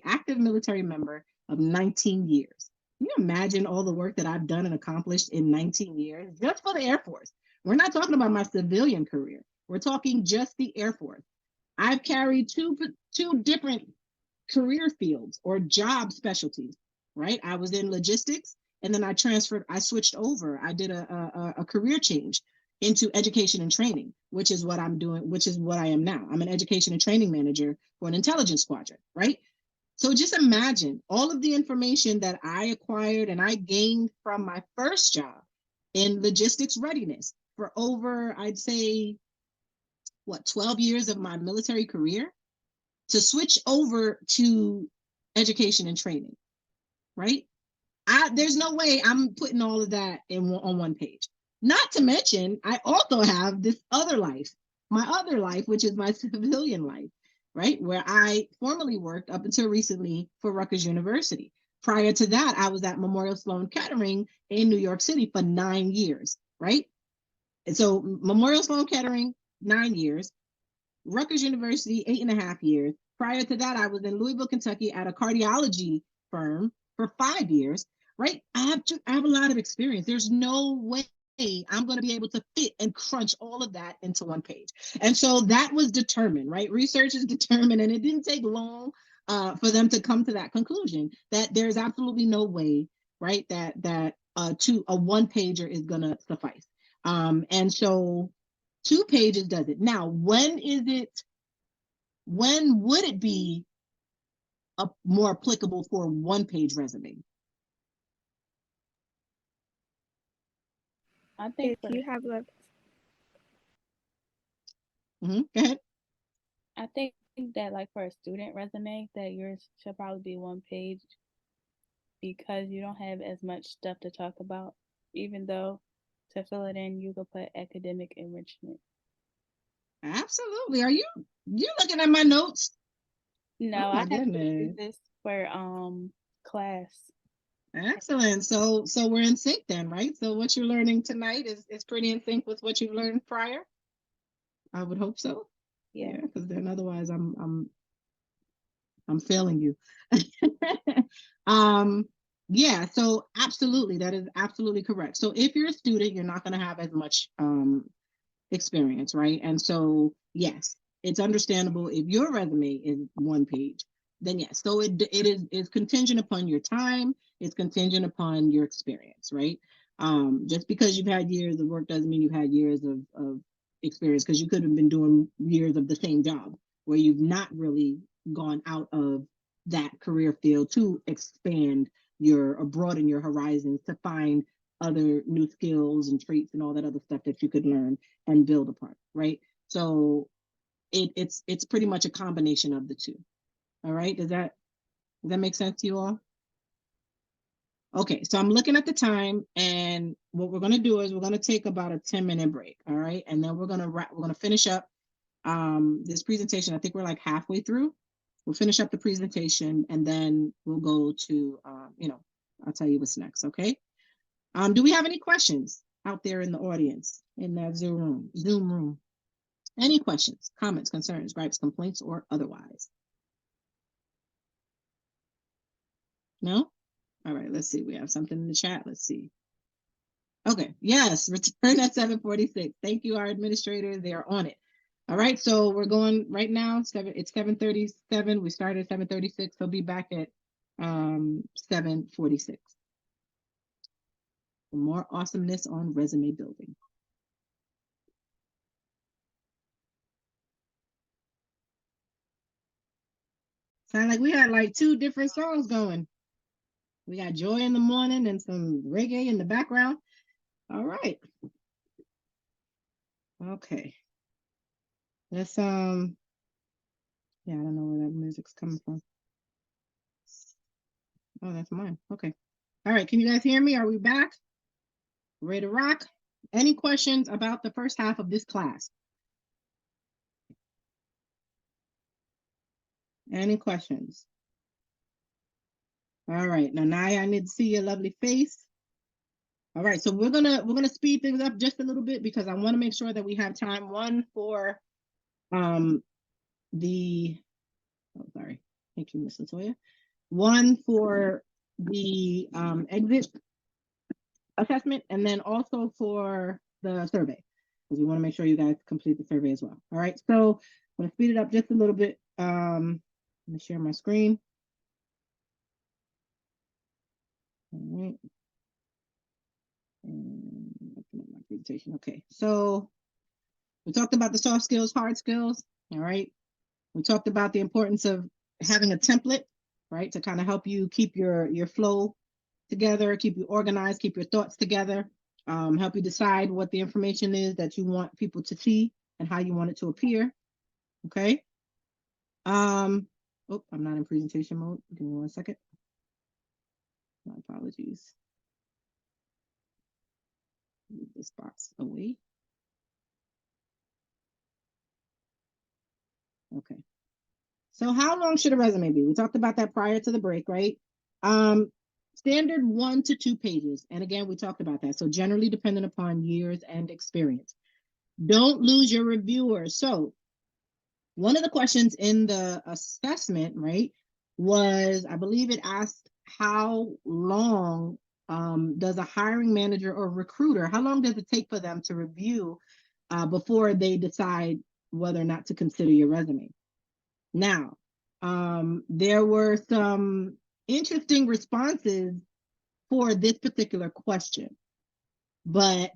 active military member of 19 years. Can you imagine all the work that I've done and accomplished in 19 years just for the Air Force? We're not talking about my civilian career. We're talking just the Air Force. I've carried two different career fields or job specialties, right? I was in logistics, and then I switched over. I did a career change into education and training, which is what I'm doing, which is what I am now. I'm an education and training manager for an intelligence squadron, right? So just imagine all of the information that I acquired and I gained from my first job in logistics readiness for over, I'd say, 12 years of my military career, to switch over to education and training, right? There's no way I'm putting all of that on one page. Not to mention, I also have this other life, my other life, which is my civilian life, right? Where I formerly worked up until recently for Rutgers University. Prior to that, I was at Memorial Sloan Kettering in New York City for 9 years, right? And so Memorial Sloan Kettering, 9 years. Rutgers University, 8.5 years. Prior to that, I was in Louisville, Kentucky at a cardiology firm for 5 years, right? I have a lot of experience. There's no way I'm going to be able to fit and crunch all of that into one page. And so that was determined, right? Research is determined, and it didn't take long for them to come to that conclusion that there's absolutely no way, right, that a one pager is going to suffice. And so 2 pages does it. Now, when would it be more applicable for a 1-page resume? I think If you have like, Go ahead. I think that like for a student resume, that yours should probably be 1 page because you don't have as much stuff to talk about. Even though to fill it in, you could put academic enrichment. Absolutely. Are you looking at my notes? No, Oh I my have to goodness. use this for class. Excellent. So we're in sync then, right? So what you're learning tonight is pretty in sync with what you've learned prior. I would hope so. Yeah. Because then otherwise I'm failing you. Yeah, so absolutely, that is absolutely correct. So if you're a student, you're not going to have as much experience, right? And so yes, it's understandable if your resume is 1 page, then yes. So it is contingent upon your time, it's contingent upon your experience, right? Just because you've had years of work doesn't mean you've had years of experience, because you could have been doing years of the same job where you've not really gone out of that career field to expand or broaden your horizons to find other new skills and traits and all that other stuff that you could learn and build upon, right? So it's pretty much a combination of the two. All right, does that make sense to you all? Okay, so I'm looking at the time, and what we're going to do is we're going to take about a 10-minute break. All right, and then we're going to finish up this presentation. I think we're like halfway through. We'll finish up the presentation, and then we'll go to I'll tell you what's next. Okay. Do we have any questions out there in the audience in that Zoom room? Any questions, comments, concerns, gripes, complaints, or otherwise? No? All right, let's see. We have something in the chat. Let's see. Okay, yes, return at 7:46. Thank you, our administrators. They are on it. All right, so we're going right now. It's 7:37. We started at 7:36. So be back at 7:46. For more awesomeness on resume building. Sound like we had like 2 different songs going. We got Joy in the morning and some reggae in the background. All right. Okay. Let's yeah, I don't know where that music's coming from. Oh, that's mine. Okay. All right, can you guys hear me? Are we back? Ready to rock? Any questions about the first half of this class? Any questions? All right, now Naya, I need to see your lovely face. All right, so we're gonna speed things up just a little bit because I want to make sure that we have time, one for sorry, thank you, Ms. Latoya. One for the exit assessment, and then also for the survey, because we want to make sure you guys complete the survey as well. All right, so I'm going to speed it up just a little bit. Let me share my screen. All right. And My presentation. Okay, so we talked about the soft skills, hard skills. All right. We talked about the importance of having a template, right, to kind of help you keep your flow together, keep you organized, keep your thoughts together, help you decide what the information is that you want people to see and how you want it to appear. Okay. Oh, I'm not in presentation mode. Give me 1 second. My apologies. Move this box away. Okay. So how long should a resume be? We talked about that prior to the break, right? Standard 1 to 2 pages. And again, we talked about that. So generally dependent upon years and experience. Don't lose your reviewer. So one of the questions in the assessment, right, was, I believe it asked how long does a hiring manager or recruiter, how long does it take for them to review before they decide whether or not to consider your resume? Now, there were some interesting responses for this particular question, but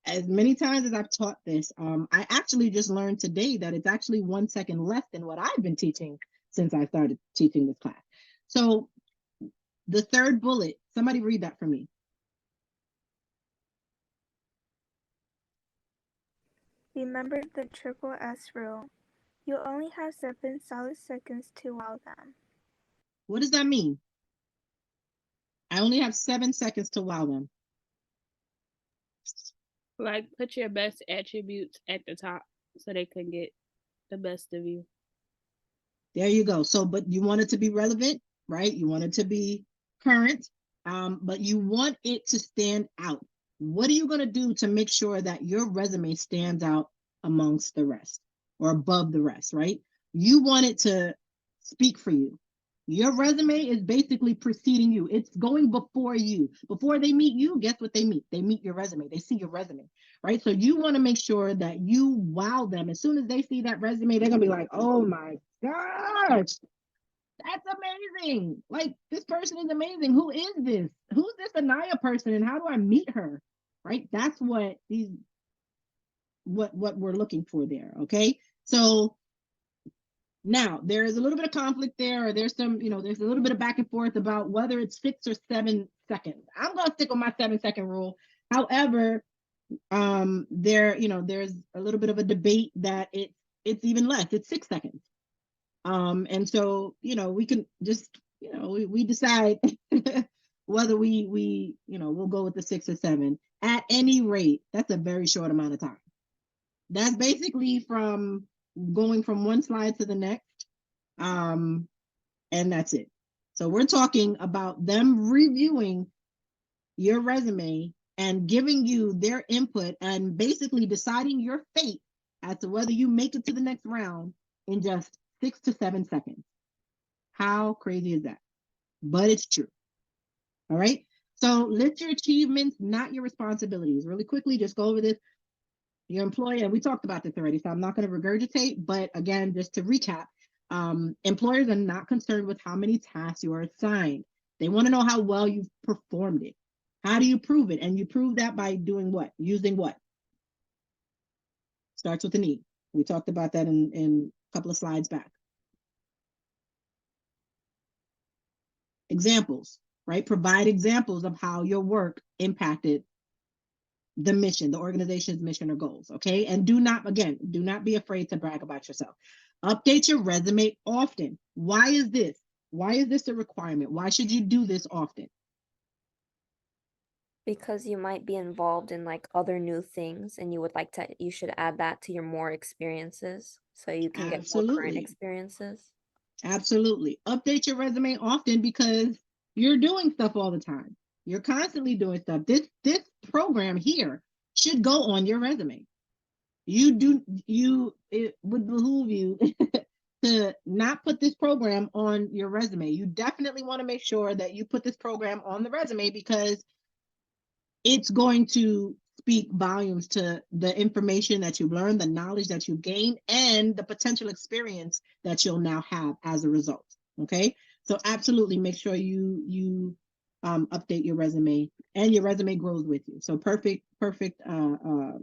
as many times as I've taught this, I actually just learned today that it's actually 1 second less than what I've been teaching since I started teaching this class. So the third bullet, somebody read that for me. Remember the triple S rule. You only have 7 solid seconds to wow them. What does that mean? I only have 7 seconds to wow them. Like, put your best attributes at the top so they can get the best of you. There you go. So, but you want it to be relevant, right? You want it to be current, but you want it to stand out. What are you going to do to make sure that your resume stands out amongst the rest or above the rest, right? You want it to speak for you. Your resume is basically preceding you. It's going before you. Before they meet you, guess what they meet? They meet your resume. They see your resume, right? So you want to make sure that you wow them. As soon as they see that resume, they're going to be like, oh my gosh, that's amazing. Like, this person is amazing. Who is this? Who's this Anaya person and how do I meet her? Right? That's what we're looking for there. Okay. So now there is a little bit of conflict there, or there's some, there's a little bit of back and forth about whether it's 6 or 7 seconds. I'm going to stick with my 7-second rule. However, there's a little bit of a debate that it's even less. It's 6 seconds. And so, we can just, we decide whether we'll go with the 6 or 7. At any rate, that's a very short amount of time. That's basically from going from one slide to the next. And that's it. So we're talking about them reviewing your resume and giving you their input and basically deciding your fate as to whether you make it to the next round in just 6 to 7 seconds. How crazy is that? But it's true. All right. So list your achievements, not your responsibilities. Really quickly, just go over this. Your employer, and we talked about this already, so I'm not going to regurgitate, but again, just to recap, employers are not concerned with how many tasks you are assigned. They want to know how well you've performed it. How do you prove it? And you prove that by doing what? Using what? Starts with an E. We talked about that in a couple of slides back. Examples, right? Provide examples of how your work impacted the mission, the organization's mission or goals, okay? And do not be afraid to brag about yourself. Update your resume often. Why is this? Why is this a requirement? Why should you do this often? Because you might be involved in like other new things and you should add that to your more experiences so you can get more current experiences. Absolutely. Update your resume often because you're doing stuff all the time. You're constantly doing stuff. This program here should go on your resume. It would behoove you to not put this program on your resume. You definitely want to make sure that you put this program on the resume because it's going to speak volumes to the information that you've learned, the knowledge that you've gained, and the potential experience that you'll now have as a result. Okay. So absolutely make sure you update your resume, and your resume grows with you. So perfect segue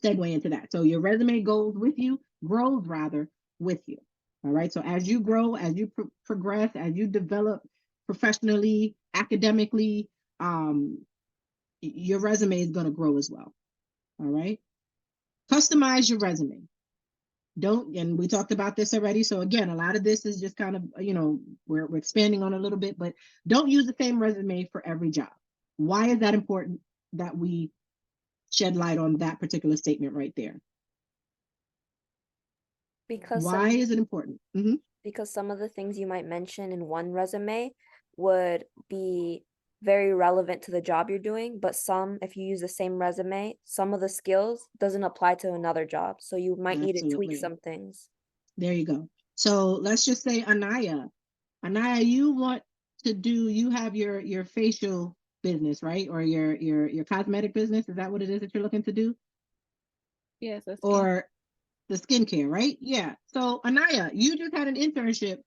into that. So your resume grows rather with you. All right. So as you grow, as you progress, as you develop professionally, academically, your resume is going to grow as well. All right. Customize your resume. And we talked about this already. So again, a lot of this is just kind of, we're expanding on a little bit, but don't use the same resume for every job. Why is that important that we shed light on that particular statement right there? Because why is it important? Because some of the things you might mention in one resume would be very relevant to the job you're doing, but if you use the same resume, some of the skills doesn't apply to another job. So you might need to tweak some things. There you go. So let's just say Anaya, you have your facial business, right? Or your cosmetic business. Is that what it is that you're looking to do? Yes. Or the skincare, right? Yeah. So Anaya, you just had an internship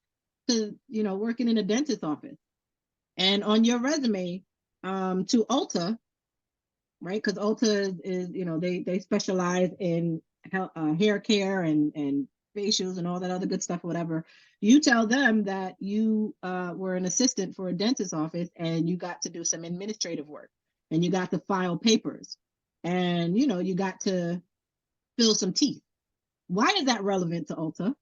to, working in a dentist's office. And on your resume, to Ulta, right? Because Ulta is, they specialize in hair care and facials and all that other good stuff, whatever. You tell them that you were an assistant for a dentist's office and you got to do some administrative work and you got to file papers and, you got to fill some teeth. Why is that relevant to Ulta?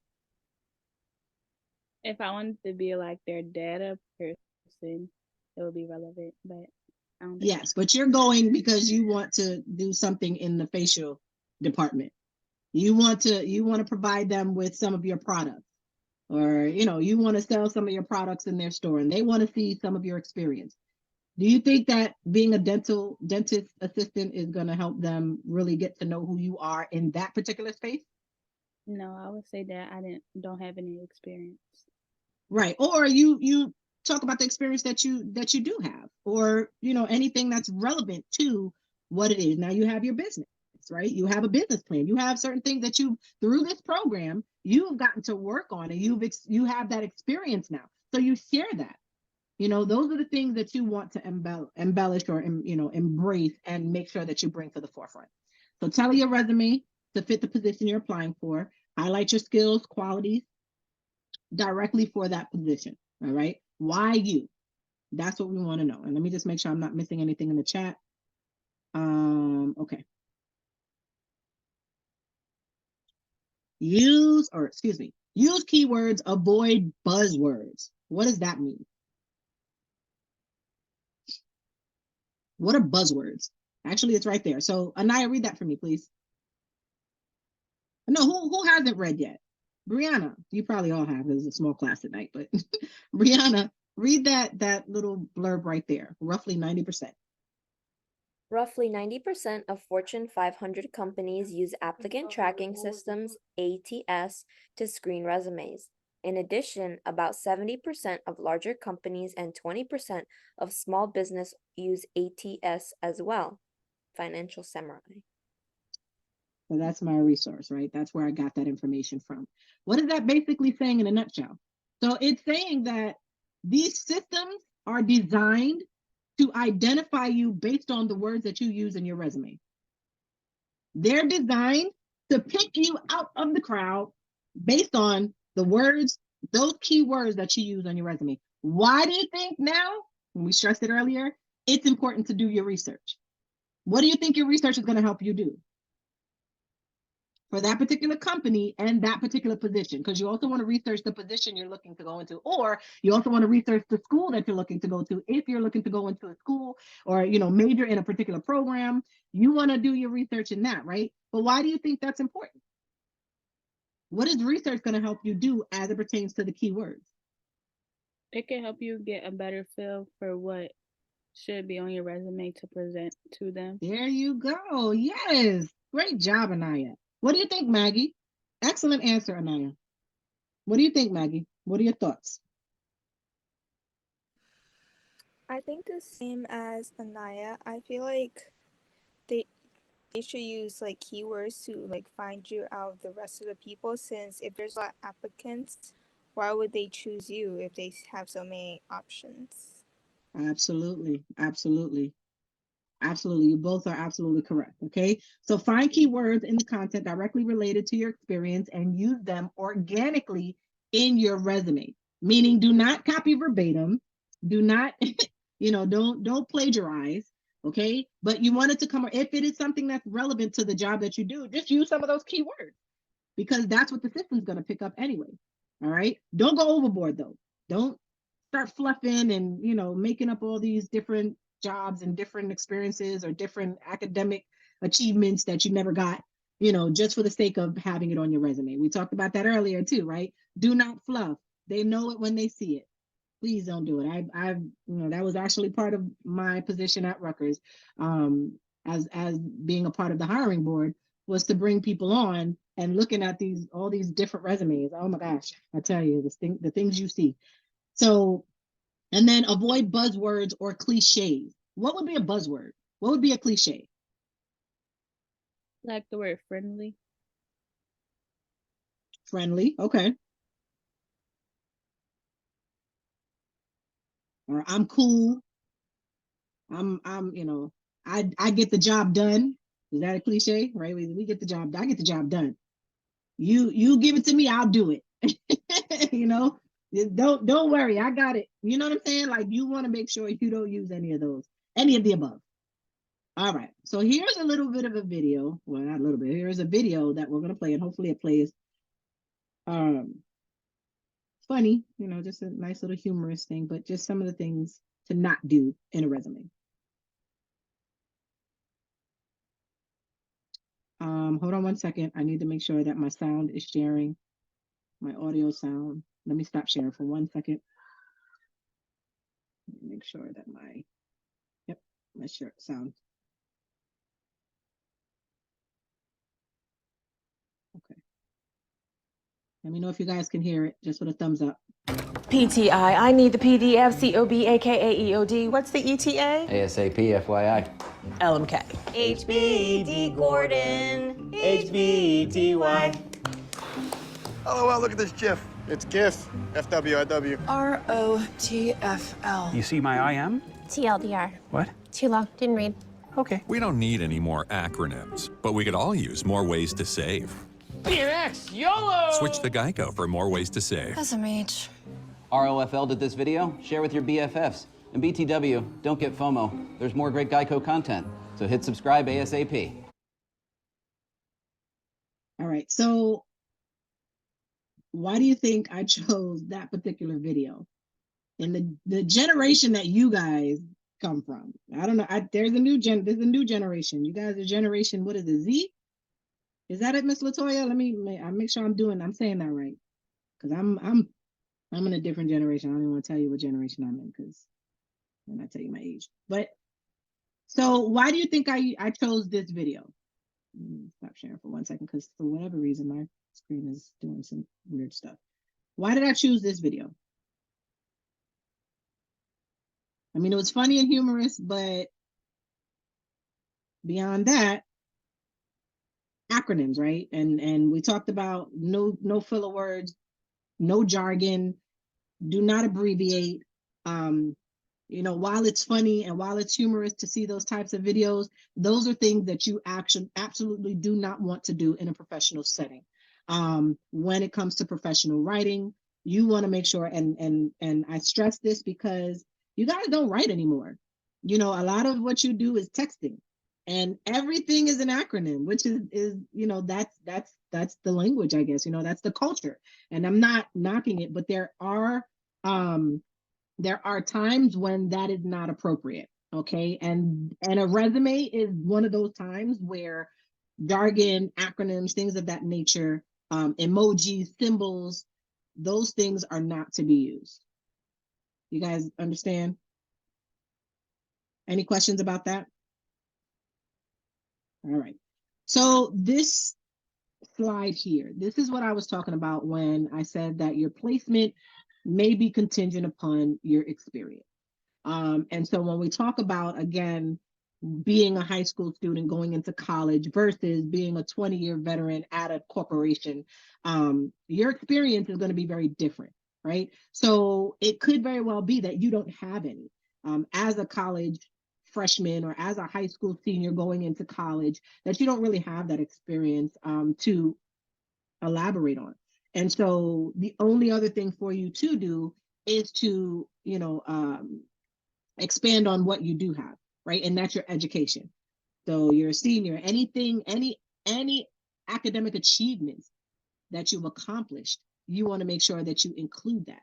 If I wanted to be like their data person, it would be relevant, but I don't think yes, but you're going because you want to do something in the facial department. You want to provide them with some of your products, or you want to sell some of your products in their store and they want to see some of your experience. Do you think that being a dentist assistant is going to help them really get to know who you are in that particular space? No, I would say that I don't have any experience. Right. Or you talk about the experience that you do have, or anything that's relevant to what it is. Now you have your business, right? You have a business plan. You have certain things that through this program you've gotten to work on, and you have that experience now. So you share that. Those are the things that you want to embellish or embrace and make sure that you bring to the forefront. So tell your resume to fit the position you're applying for. Highlight your skills, qualities directly for that position. All right. Why you? That's what we want to know. And let me just make sure I'm not missing anything in the chat. Okay. Use keywords, avoid buzzwords. What does that mean? What are buzzwords? Actually, it's right there. So Anaya, read that for me, please. No, who hasn't read yet? Brianna, you probably all have. It's a small class tonight, but Brianna, read that little blurb right there. Roughly 90%. Roughly 90% of Fortune 500 companies use applicant tracking systems, ATS, to screen resumes. In addition, about 70% of larger companies and 20% of small business use ATS as well. Financial Samurai. So that's my resource, right? That's where I got that information from. What is that basically saying in a nutshell? So it's saying that these systems are designed to identify you based on the words that you use in your resume. They're designed to pick you out of the crowd based on the words, those key words that you use on your resume. Why do you think now, when we stressed it earlier, it's important to do your research? What do you think your research is going to help you do for that particular company and that particular position? Because you also want to research the position you're looking to go into, or you also want to research the school that you're looking to go to. If you're looking to go into a school or major in a particular program, you want to do your research in that, right? But why do you think that's important? What is research going to help you do as it pertains to the keywords? It can help you get a better feel for what should be on your resume to present to them. There you go. Yes. Great job, Anaya. What do you think, Maggie? Excellent answer, Anaya. What do you think, Maggie? What are your thoughts? I think the same as Anaya. I feel like they should use like keywords to like find you out of the rest of the people, since if there's a lot of applicants, why would they choose you if they have so many options? Absolutely. Absolutely. Absolutely. You both are absolutely correct. Okay. So find keywords in the content directly related to your experience and use them organically in your resume. Meaning do not copy verbatim. Do not, don't plagiarize. Okay. But you want it to come, if it is something that's relevant to the job that you do, just use some of those keywords because that's what the system's going to pick up anyway. All right. Don't go overboard though. Don't start fluffing and making up all these different jobs and different experiences or different academic achievements that you never got, just for the sake of having it on your resume. We talked about that earlier too, right? Do not fluff. They know it when they see it. Please don't do it. I've that was actually part of my position at Rutgers, as being a part of the hiring board, was to bring people on and looking at all these different resumes. Oh my gosh, I tell you, the things you see. So, and then avoid buzzwords or cliches. What would be a buzzword? What would be a cliche? Like the word friendly. Friendly, okay. Or I'm cool. I get the job done. Is that a cliche? Right? We get the job. I get the job done. You give it to me, I'll do it. Don't worry, I got it. You know what I'm saying? Like you want to make sure you don't use any of the above. All right. So here's a little bit of a video. Well, not a little bit. Here's a video that we're gonna play, and hopefully it plays funny, just a nice little humorous thing, but just some of the things to not do in a resume. Hold on one second. I need to make sure that my sound is sharing, my audio sound. Let me stop sharing for 1 second. Make sure that my sound. Okay. Let me know if you guys can hear it, just with a thumbs up. PTI, I need the PDF, COB, aka EOD. What's the ETA? ASAP, FYI. LMK. HBD Gordon. HBDY. Oh, well, look at this GIF. It's GIF. FWIW. ROTFL. You see my IM? TLDR. What? Too long. Didn't read. Okay. We don't need any more acronyms, but we could all use more ways to save. BNX, YOLO! Switch to Geico for more ways to save. SMH. ROFL did this video? Share with your BFFs. And BTW, don't get FOMO. There's more great Geico content. So hit subscribe ASAP. All right. So why do you think I chose that particular video? In the generation that you guys come from. I don't know. There's a new generation. You guys are generation, what is it, Z? Is that it, Miss Latoya? Let me make sure I'm saying that right. Because I'm in a different generation. I don't even want to tell you what generation I'm in, because then I tell you my age. But so why do you think I chose this video? Stop sharing for 1 second, because for whatever reason my screen is doing some weird stuff. Why did I choose this video? I mean, it was funny and humorous, but beyond that, acronyms, right? And we talked about no filler words, no jargon, do not abbreviate. While it's funny and while it's humorous to see those types of videos, those are things that you absolutely do not want to do in a professional setting. When it comes to professional writing, you want to make sure, and I stress this because you guys don't write anymore. A lot of what you do is texting, and everything is an acronym, which is that's the language, I guess. That's the culture, and I'm not knocking it, but there are times when that is not appropriate. Okay, and a resume is one of those times where jargon, acronyms, things of that nature, emojis, symbols, those things are not to be used. You guys understand? Any questions about that? All right. So this slide here, this is what I was talking about when I said that your placement may be contingent upon your experience. And so when we talk about, again, being a high school student going into college versus being a 20-year veteran at a corporation, your experience is going to be very different, right? So it could very well be that you don't have any. as a college freshman or as a high school senior going into college, that you don't really have that experience to elaborate on. And so the only other thing for you to do is to, expand on what you do have, right? And that's your education. So you're a senior, anything, any academic achievements that you've accomplished, you want to make sure that you include that.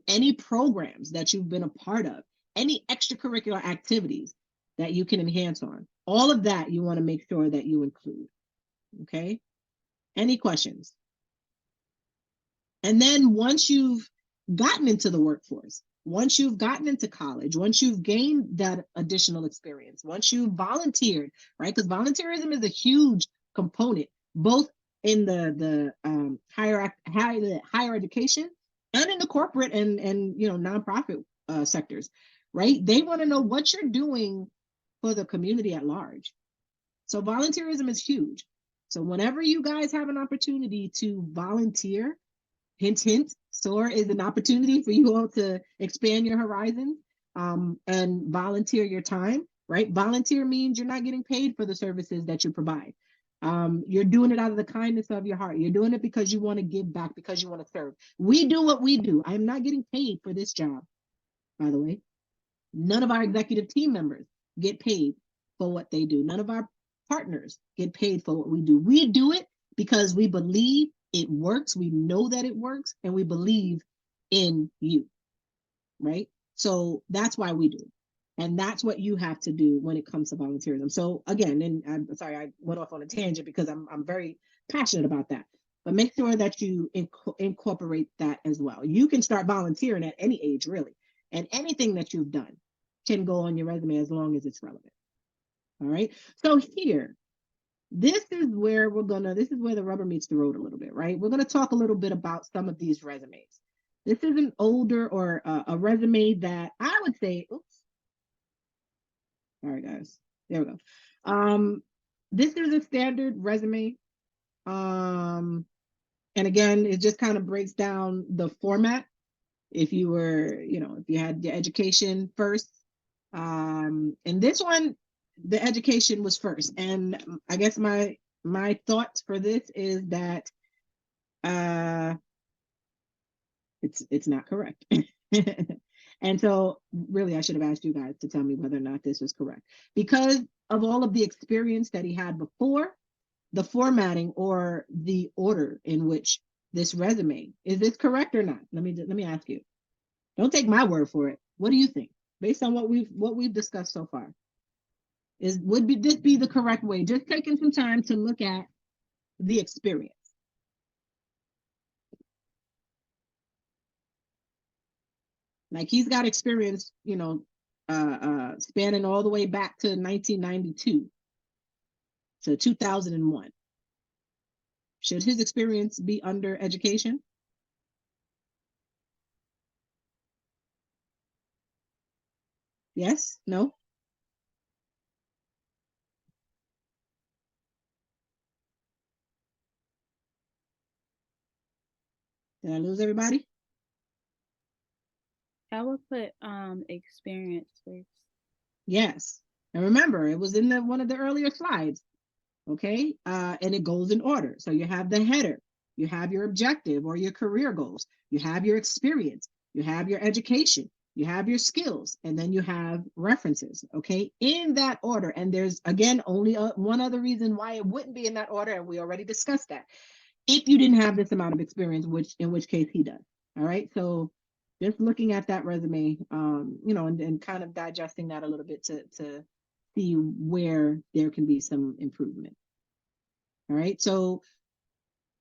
Any programs that you've been a part of, any extracurricular activities that you can enhance on, all of that you want to make sure that you include. Okay. Any questions? And then once you've gotten into the workforce, once you've gotten into college, once you've gained that additional experience, once you've volunteered, right? Because volunteerism is a huge component, both in the higher education and in the corporate and nonprofit sectors, right? They want to know what you're doing for the community at large. So volunteerism is huge. So whenever you guys have an opportunity to volunteer, hint, hint, S.O.A.R is an opportunity for you all to expand your horizons and volunteer your time, right? Volunteer means you're not getting paid for the services that you provide. You're doing it out of the kindness of your heart. You're doing it because you want to give back, because you want to serve. We do what we do. I'm not getting paid for this job, by the way. None of our executive team members get paid for what they do. None of our partners get paid for what we do. We do it because we believe it works. We know that it works, and we believe in you, right? So that's why we do. And that's what you have to do when it comes to volunteerism. So again, and I'm sorry, I went off on a tangent because I'm very passionate about that. But make sure that you incorporate that as well. You can start volunteering at any age, really. And anything that you've done can go on your resume as long as it's relevant. All right. So here, this is where the rubber meets the road a little bit, right? We're going to talk a little bit about some of these resumes. This is an older or a resume that I would say, oops. All right, guys, there we go. This is a standard resume. And again, it just kind of breaks down the format. If you were, if you had your education first. And this one, the education was first. And I guess my thoughts for this is that it's not correct. And so really I should have asked you guys to tell me whether or not this was correct, because of all of the experience that he had before, the formatting or the order in which this resume, is this correct or not? Let me ask you. Don't take my word for it. What do you think? Based on what we've discussed so far, would this be the correct way? Just taking some time to look at the experience. Like, he's got experience, spanning all the way back to 1992 to 2001. Should his experience be under education? Yes? No? Did I lose everybody? I would put experience first. Yes. And remember, it was in one of the earlier slides. Okay. And it goes in order. So you have the header, you have your objective or your career goals, you have your experience, you have your education, you have your skills, and then you have references. Okay. In that order. And there's, again, only one other reason why it wouldn't be in that order. And we already discussed that. If you didn't have this amount of experience, in which case he does. All right. So just looking at that resume, and kind of digesting that a little bit to see where there can be some improvement. All right. So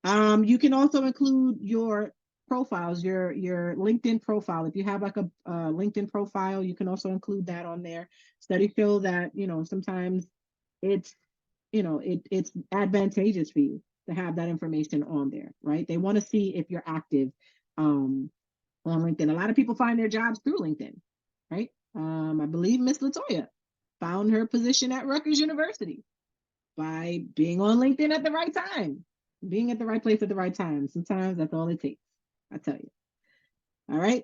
you can also include your profiles, your LinkedIn profile. If you have like a LinkedIn profile, you can also include that on there. Studies show that, sometimes it's advantageous for you to have that information on there, right? They want to see if you're active on LinkedIn. A lot of people find their jobs through LinkedIn, right? I believe Miss Latoya found her position at Rutgers University by being on LinkedIn at the right time, being at the right place at the right time. Sometimes that's all it takes, I tell you. All right.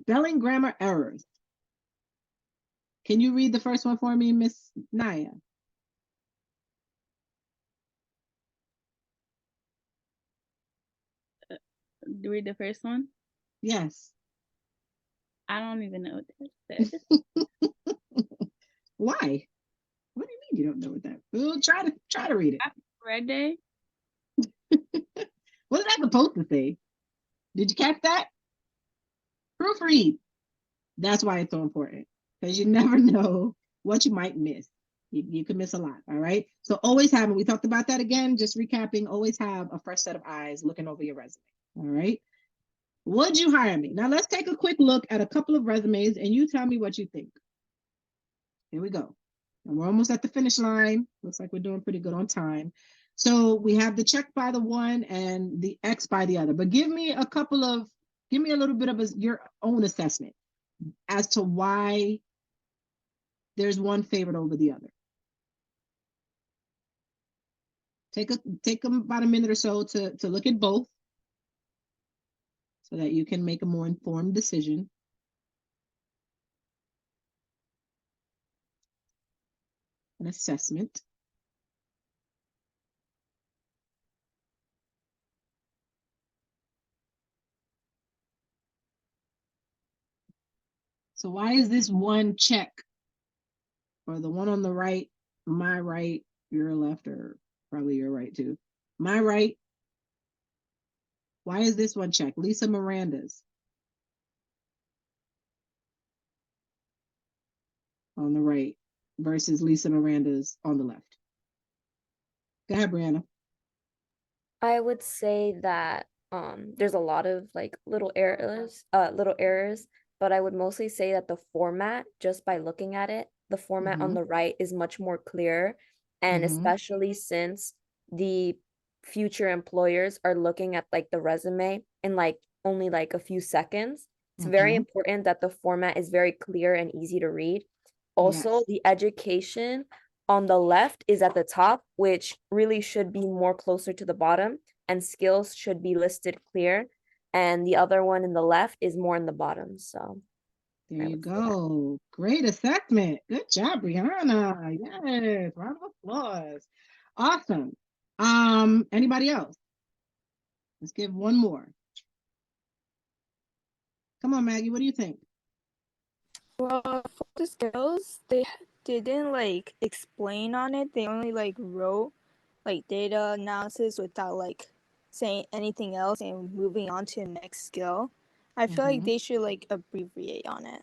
Spelling grammar errors. Can you read the first one for me, Miss Naya? Read the first one. Yes. I don't even know what that says. Why? What do you mean you don't know what that? Well, try to read it. Red day. What is that supposed to say? Did you catch that? Proofread. That's why it's so important, because you never know what you might miss. You can miss a lot. All right. So always have, and we talked about that again, just recapping, always have a fresh set of eyes looking over your resume. All right. Would you hire me? Now let's take a quick look at a couple of resumes and you tell me what you think. Here we go. And we're almost at the finish line. Looks like we're doing pretty good on time. So we have the check by the one and the X by the other. But give me a little bit of your own assessment as to why there's one favored over the other. Take about a minute or so to look at both so that you can make a more informed decision. An assessment. So why is this one check, or the one on the right, my right, your left, or probably your right too, my right? Why is this one check? Lisa Miranda's on the right versus Lisa Miranda's on the left. Go ahead, Brianna. I would say that there's a lot of like little errors, but I would mostly say that the format, just by looking at it, the format on the right is much more clear, and especially since the future employers are looking at like the resume in like only like a few seconds. It's very important that the format is very clear and easy to read. Also, the education on the left is at the top, which really should be more closer to the bottom, and skills should be listed clear. And the other one in the left is more in the bottom. So there you go. Great assessment. Good job, Brianna. Yes, round of applause. Awesome. Anybody else? Let's give one more. Come on, Maggie, what do you think? Well, for the skills, they didn't like explain on it. They only like wrote like data analysis without like saying anything else and moving on to the next skill. I feel like they should like abbreviate on it.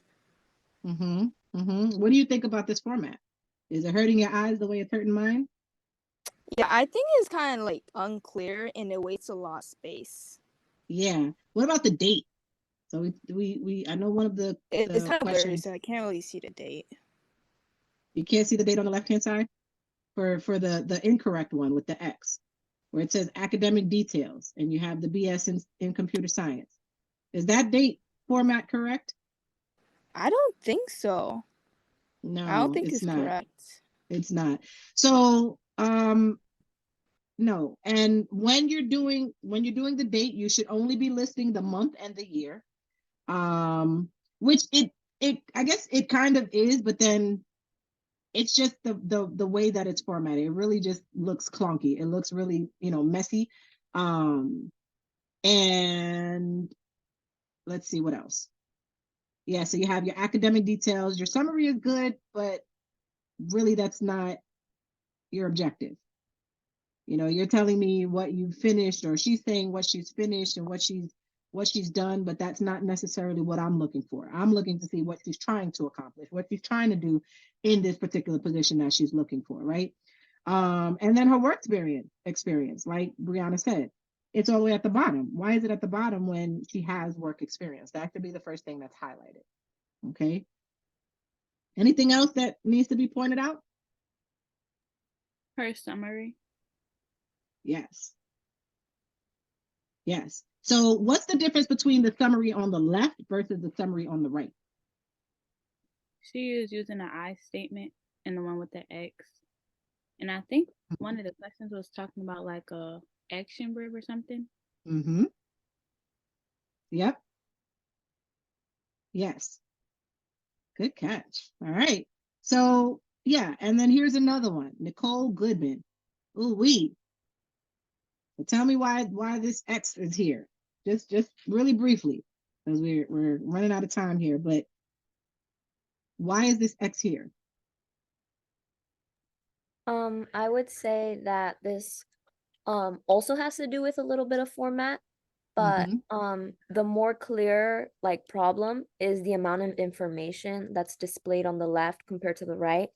What do you think about this format? Is it hurting your eyes the way it's hurting mine? Yeah, I think it's kind of like unclear and it wastes a lot of space. Yeah. What about the date? So we I know one of the it's kind of blurry, questions. so I can't really see the date. You can't see the date on the left-hand side for the incorrect one with the X, where it says academic details, and you have the BS in computer science. Is that date format correct? I don't think so. No, I don't think it's not correct. It's not. So no. And when you're doing the date, you should only be listing the month and the year. Which it I guess it kind of is, but then it's just the way that it's formatted. It really just looks clunky. It looks really, messy. And let's see what else. Yeah, so you have your academic details. Your summary is good, but really that's not your objective. You're telling me what you finished, or she's saying what she's finished and what she's done, but that's not necessarily what I'm looking for. I'm looking to see what she's trying to accomplish, what she's trying to do in this particular position that she's looking for, right? And then her work experience, like Brianna said, it's all the way at the bottom. Why is it at the bottom when she has work experience? That could be the first thing that's highlighted. Okay. Anything else that needs to be pointed out? Her summary. Yes. Yes. So what's the difference between the summary on the left versus the summary on the right? She is using an I statement and the one with the X. And I think one of the questions was talking about like a action verb or something. Yep. Yes. Good catch. All right. So yeah, and then here's another one, Nicole Goodman. Ooh wee. So tell me why this X is here. Just really briefly, because we're running out of time here. But why is this X here? I would say that this also has to do with a little bit of format, but the more clear like problem is the amount of information that's displayed on the left compared to the right.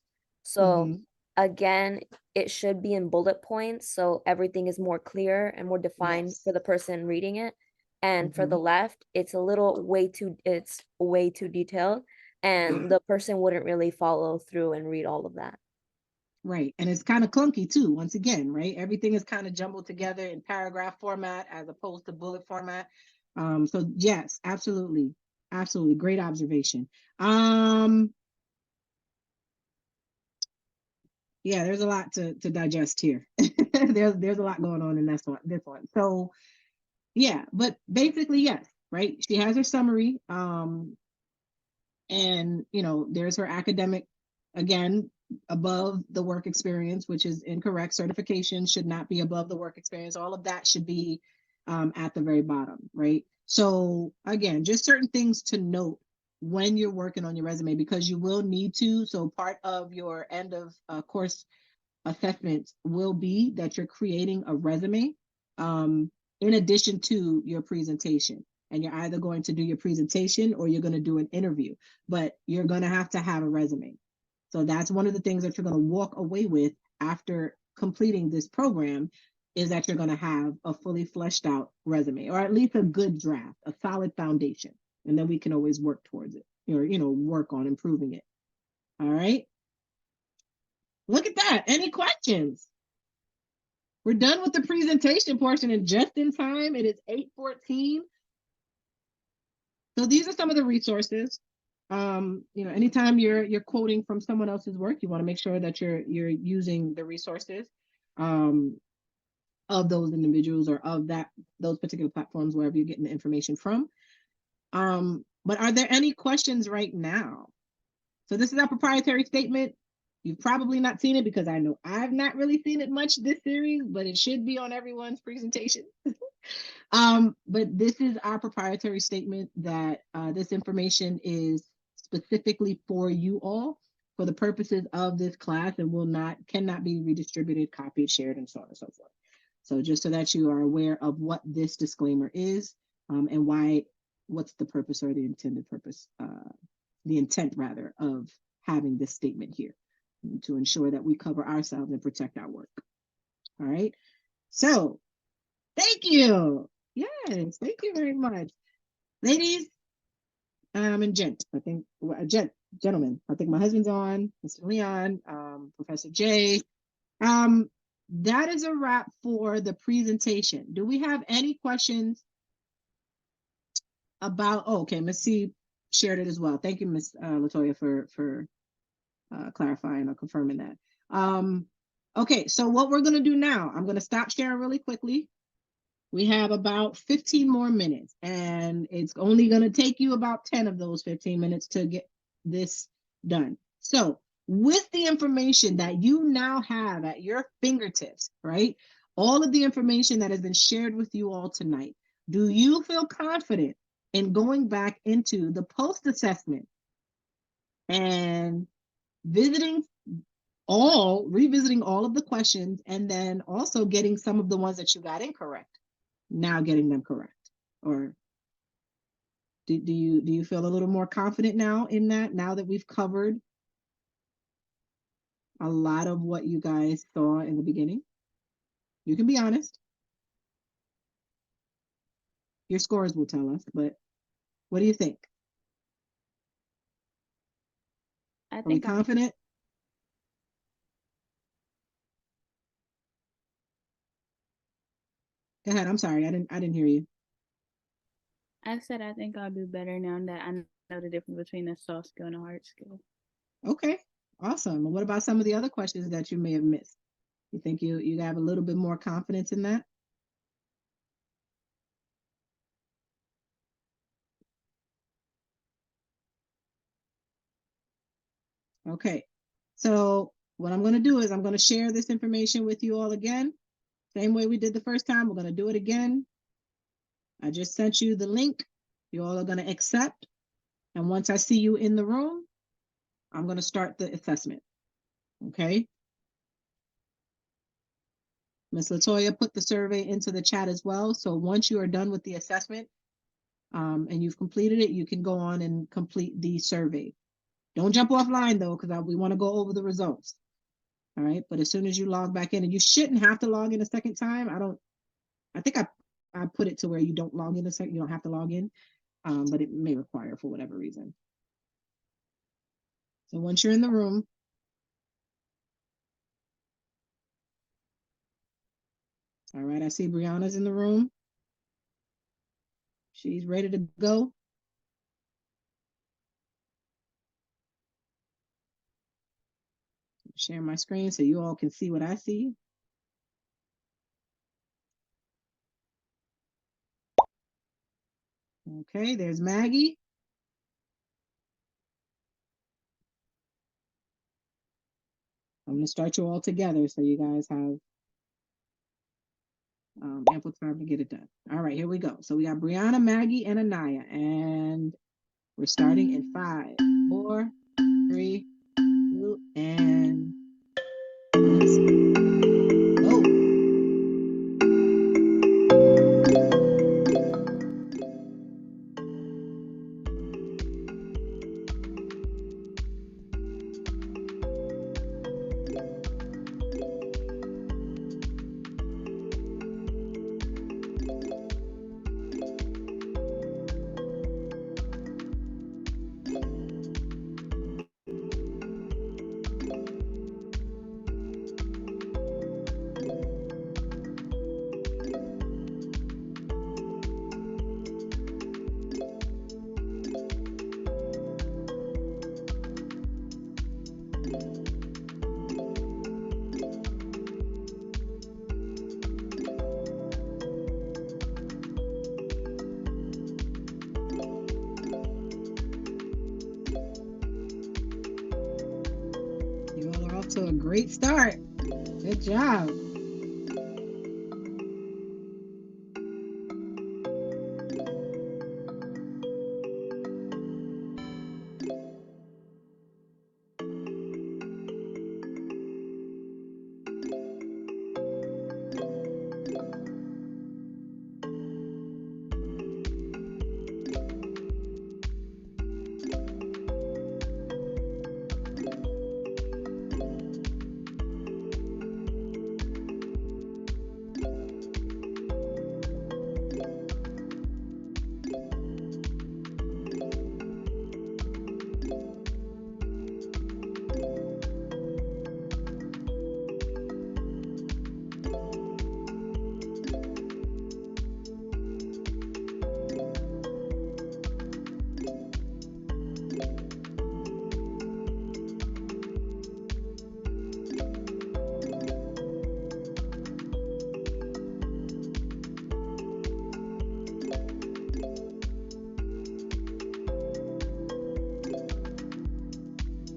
So again, it should be in bullet points so everything is more clear and more defined for the person reading it. And for the left, it's way too detailed, and the person wouldn't really follow through and read all of that. Right. And it's kind of clunky too, once again, right? Everything is kind of jumbled together in paragraph format as opposed to bullet format. So yes, absolutely. Absolutely. Great observation. Yeah, there's a lot to digest here. there's a lot going on in this one. So yeah, but basically, yes, right? She has her summary. And there's her academic, again, above the work experience, which is incorrect. Certification should not be above the work experience. All of that should be at the very bottom, right? So again, just certain things to note when you're working on your resume, because you will need to. So part of your end of course assessment will be that you're creating a resume in addition to your presentation. And you're either going to do your presentation or you're going to do an interview, but you're going to have a resume. So that's one of the things that you're going to walk away with after completing this program, is that you're going to have a fully fleshed out resume, or at least a good draft, a solid foundation. And then we can always work towards it, or, work on improving it. All right. Look at that. Any questions? We're done with the presentation portion, and just in time. It is 8:14. So these are some of the resources. Anytime you're quoting from someone else's work, you want to make sure that you're using the resources of those individuals, or of those particular platforms, wherever you're getting the information from. But are there any questions right now? So this is our proprietary statement. You've probably not seen it, because I know I've not really seen it much this series, but it should be on everyone's presentation. But this is our proprietary statement that this information is specifically for you all, for the purposes of this class, and cannot be redistributed, copied, shared, and so on and so forth. So just so that you are aware of what this disclaimer is, and what's the purpose, or the intended purpose, the intent rather, of having this statement here, to ensure that we cover ourselves and protect our work. All right. So thank you. Yes, thank you very much. Ladies, and gentlemen, I think my husband's on, Mr. Leon, Professor J. That is a wrap for the presentation. Do we have any questions about, okay, Ms. C shared it as well. Thank you, Ms. Latoya, for clarifying or confirming that. Okay, so what we're gonna do now, I'm gonna stop sharing really quickly. We have about 15 more minutes, and it's only gonna take you about 10 of those 15 minutes to get this done. So with the information that you now have at your fingertips, right? All of the information that has been shared with you all tonight, do you feel confident in going back into the post-assessment and revisiting all of the questions, and then also getting some of the ones that you got incorrect, now getting them correct? Or do you feel a little more confident now in that, now that we've covered a lot of what you guys saw in the beginning? You can be honest. Your scores will tell us, but what do you think? I Are we think confident? Go ahead. I'm sorry. I didn't hear you. I said I think I'll do better now that I know the difference between a soft skill and a hard skill. Okay. Awesome. And what about some of the other questions that you may have missed? You think you have a little bit more confidence in that? Okay. So what I'm going to do is I'm going to share this information with you all again. Same way we did the first time, we're going to do it again. I just sent you the link. You all are going to accept. And once I see you in the room, I'm going to start the assessment. Okay. Ms. Latoya put the survey into the chat as well. So once you are done with the assessment and you've completed it, you can go on and complete the survey. Don't jump offline though, because we want to go over the results. All right. But as soon as you log back in, and you shouldn't have to log in a second time. I think I put it to where you don't log in a second, you don't have to log in, but it may require for whatever reason. So once you're in the room, all right, I see Brianna's in the room. She's ready to go. Share my screen so you all can see what I see. Okay, there's Maggie. I'm going to start you all together so you guys have ample time to get it done. All right, here we go. So we got Brianna, Maggie, and Anaya, and we're starting in 5, 4, 3, 2, and let's go. You all are off to a great start. Good job.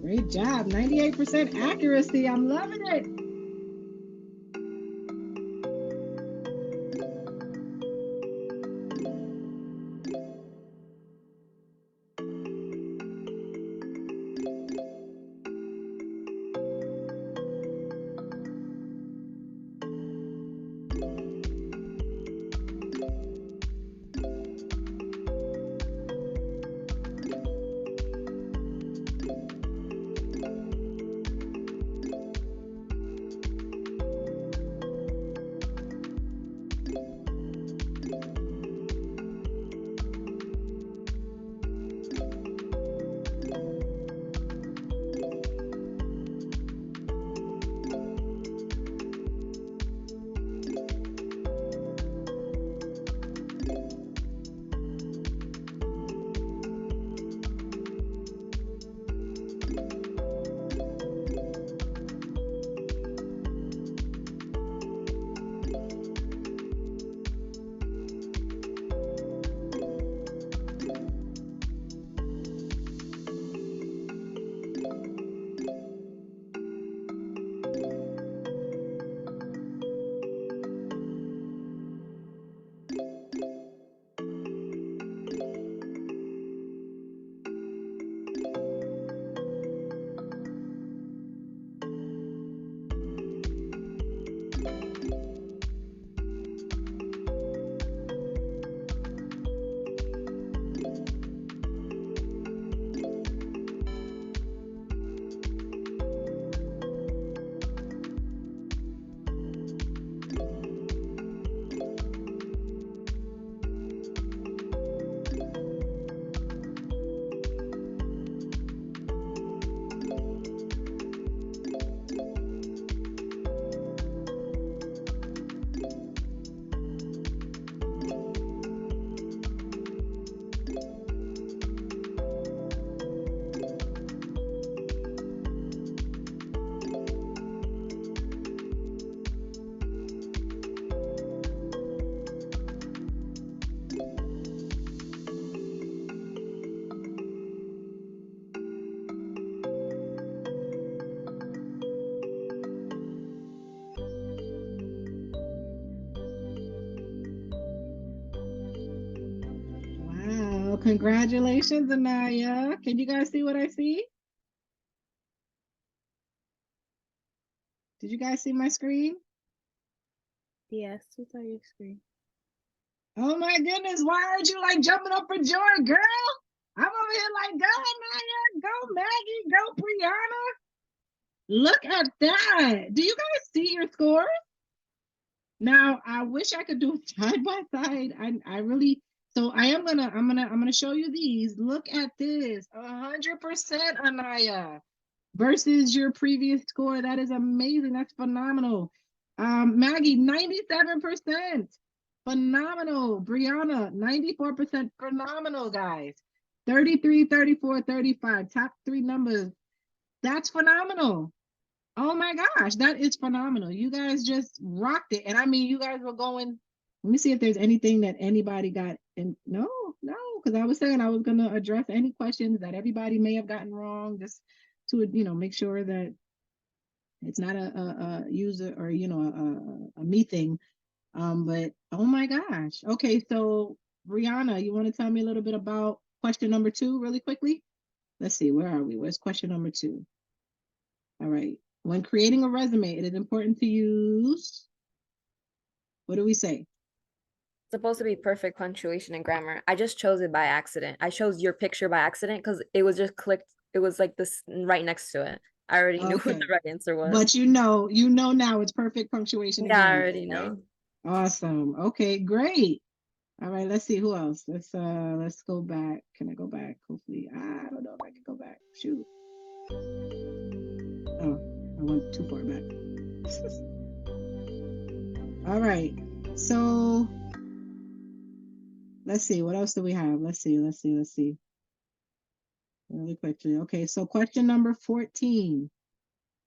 Great job. 98% accuracy. I'm loving it. Well, congratulations, Anaya. Can you guys see what I see? Did you guys see my screen? Yes, we saw your screen. Oh my goodness, why aren't you like jumping up for joy, girl? I'm over here like, go Anaya, go Maggie, go Brianna. Look at that. Do you guys see your scores? Now, I wish I could do it side by side. I really, so I'm gonna show you these. Look at this, 100% Anaya versus your previous score. That is amazing. That's phenomenal. Maggie, 97%. Phenomenal. Brianna, 94%. Phenomenal, guys. 33, 34, 35. Top three numbers. That's phenomenal. Oh my gosh, that is phenomenal. You guys just rocked it. And I mean, you guys were going, let me see if there's anything that anybody got in. No, because I was saying I was going to address any questions that everybody may have gotten wrong, just to, make sure that it's not a user or, a me thing. But oh my gosh. Okay, so Brianna, you want to tell me a little bit about question number 2 really quickly? Let's see, where are we? Where's question number 2? All right. When creating a resume, it is important to use, what do we say? It's supposed to be perfect punctuation and grammar. I just chose it by accident. I chose your picture by accident because it was just clicked. It was like this right next to it. I already knew what the right answer was. But you know now it's perfect punctuation. Yeah, I already know. Awesome. Okay, great. All right, let's see who else. Let's go back. Can I go back? Hopefully. I don't know if I can go back. Shoot. Oh, I went too far back. All right. So let's see. What else do we have? Let's see. Really quickly. Okay, so question number 14.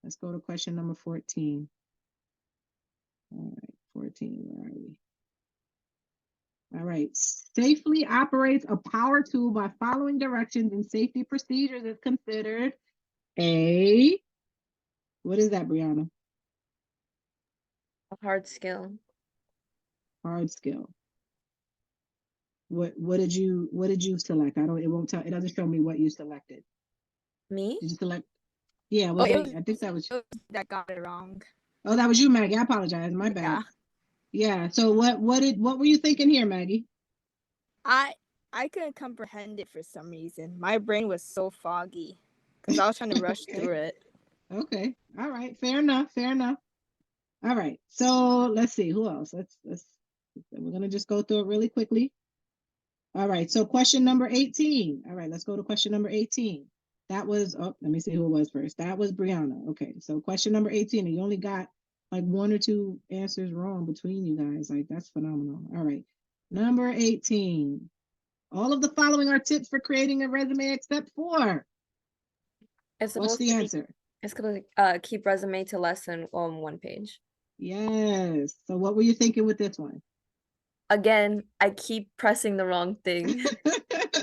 Let's go to question number 14. All right, 14, where are we? All right, safely operates a power tool by following directions and safety procedures is considered a, what is that, Brianna? A hard skill. Hard skill. What did you select? It doesn't show me what you selected. Me? Did you select? Yeah, I think that was that got it wrong. Oh, that was you, Maggie. I apologize. My bad. Yeah. So what were you thinking here, Maggie? I couldn't comprehend it for some reason. My brain was so foggy because I was trying to rush through it. Okay. All right. Fair enough. All right. So let's see who else. We're gonna just go through it really quickly. All right. So question number 18. All right. Let's go to question number 18. That was, let me see who it was first. That was Brianna. Okay. So question number 18, and you only got like 1 or 2 answers wrong between you guys. Like, that's phenomenal. All right. Number 18. All of the following are tips for creating a resume except for. What's the answer? It's going to keep resume to less than 1 page. Yes. So what were you thinking with this one? Again, I keep pressing the wrong thing.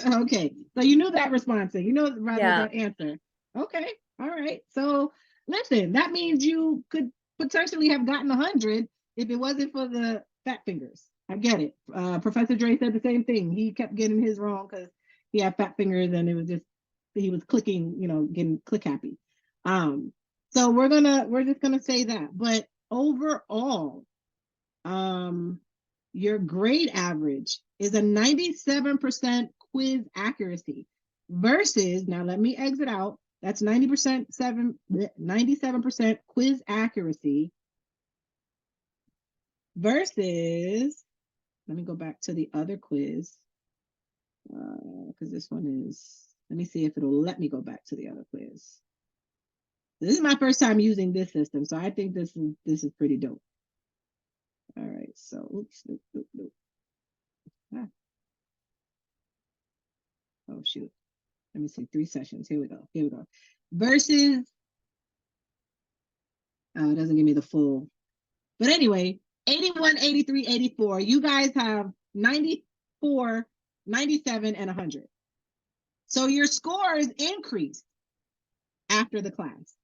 Okay. So you knew that response. You know that answer. Okay. All right. So listen, that means you could potentially have gotten 100 if it wasn't for the fat fingers. I get it. Professor Dre said the same thing. He kept getting his wrong because he had fat fingers and it was just, he was clicking, getting click happy. So we're just gonna say that. But overall, your grade average is a 97% quiz accuracy versus, now let me exit out, that's 97% quiz accuracy versus, let me go back to the other quiz, because this one is, let me see if it'll let me go back to the other quiz. This is my first time using this system, so I think this is pretty dope. All right, so oops. Ah. Oh shoot. Let me see, 3 sessions. Here we go. Versus, it doesn't give me the full. But anyway, 81, 83, 84. You guys have 94, 97, and 100. So your scores increased after the class.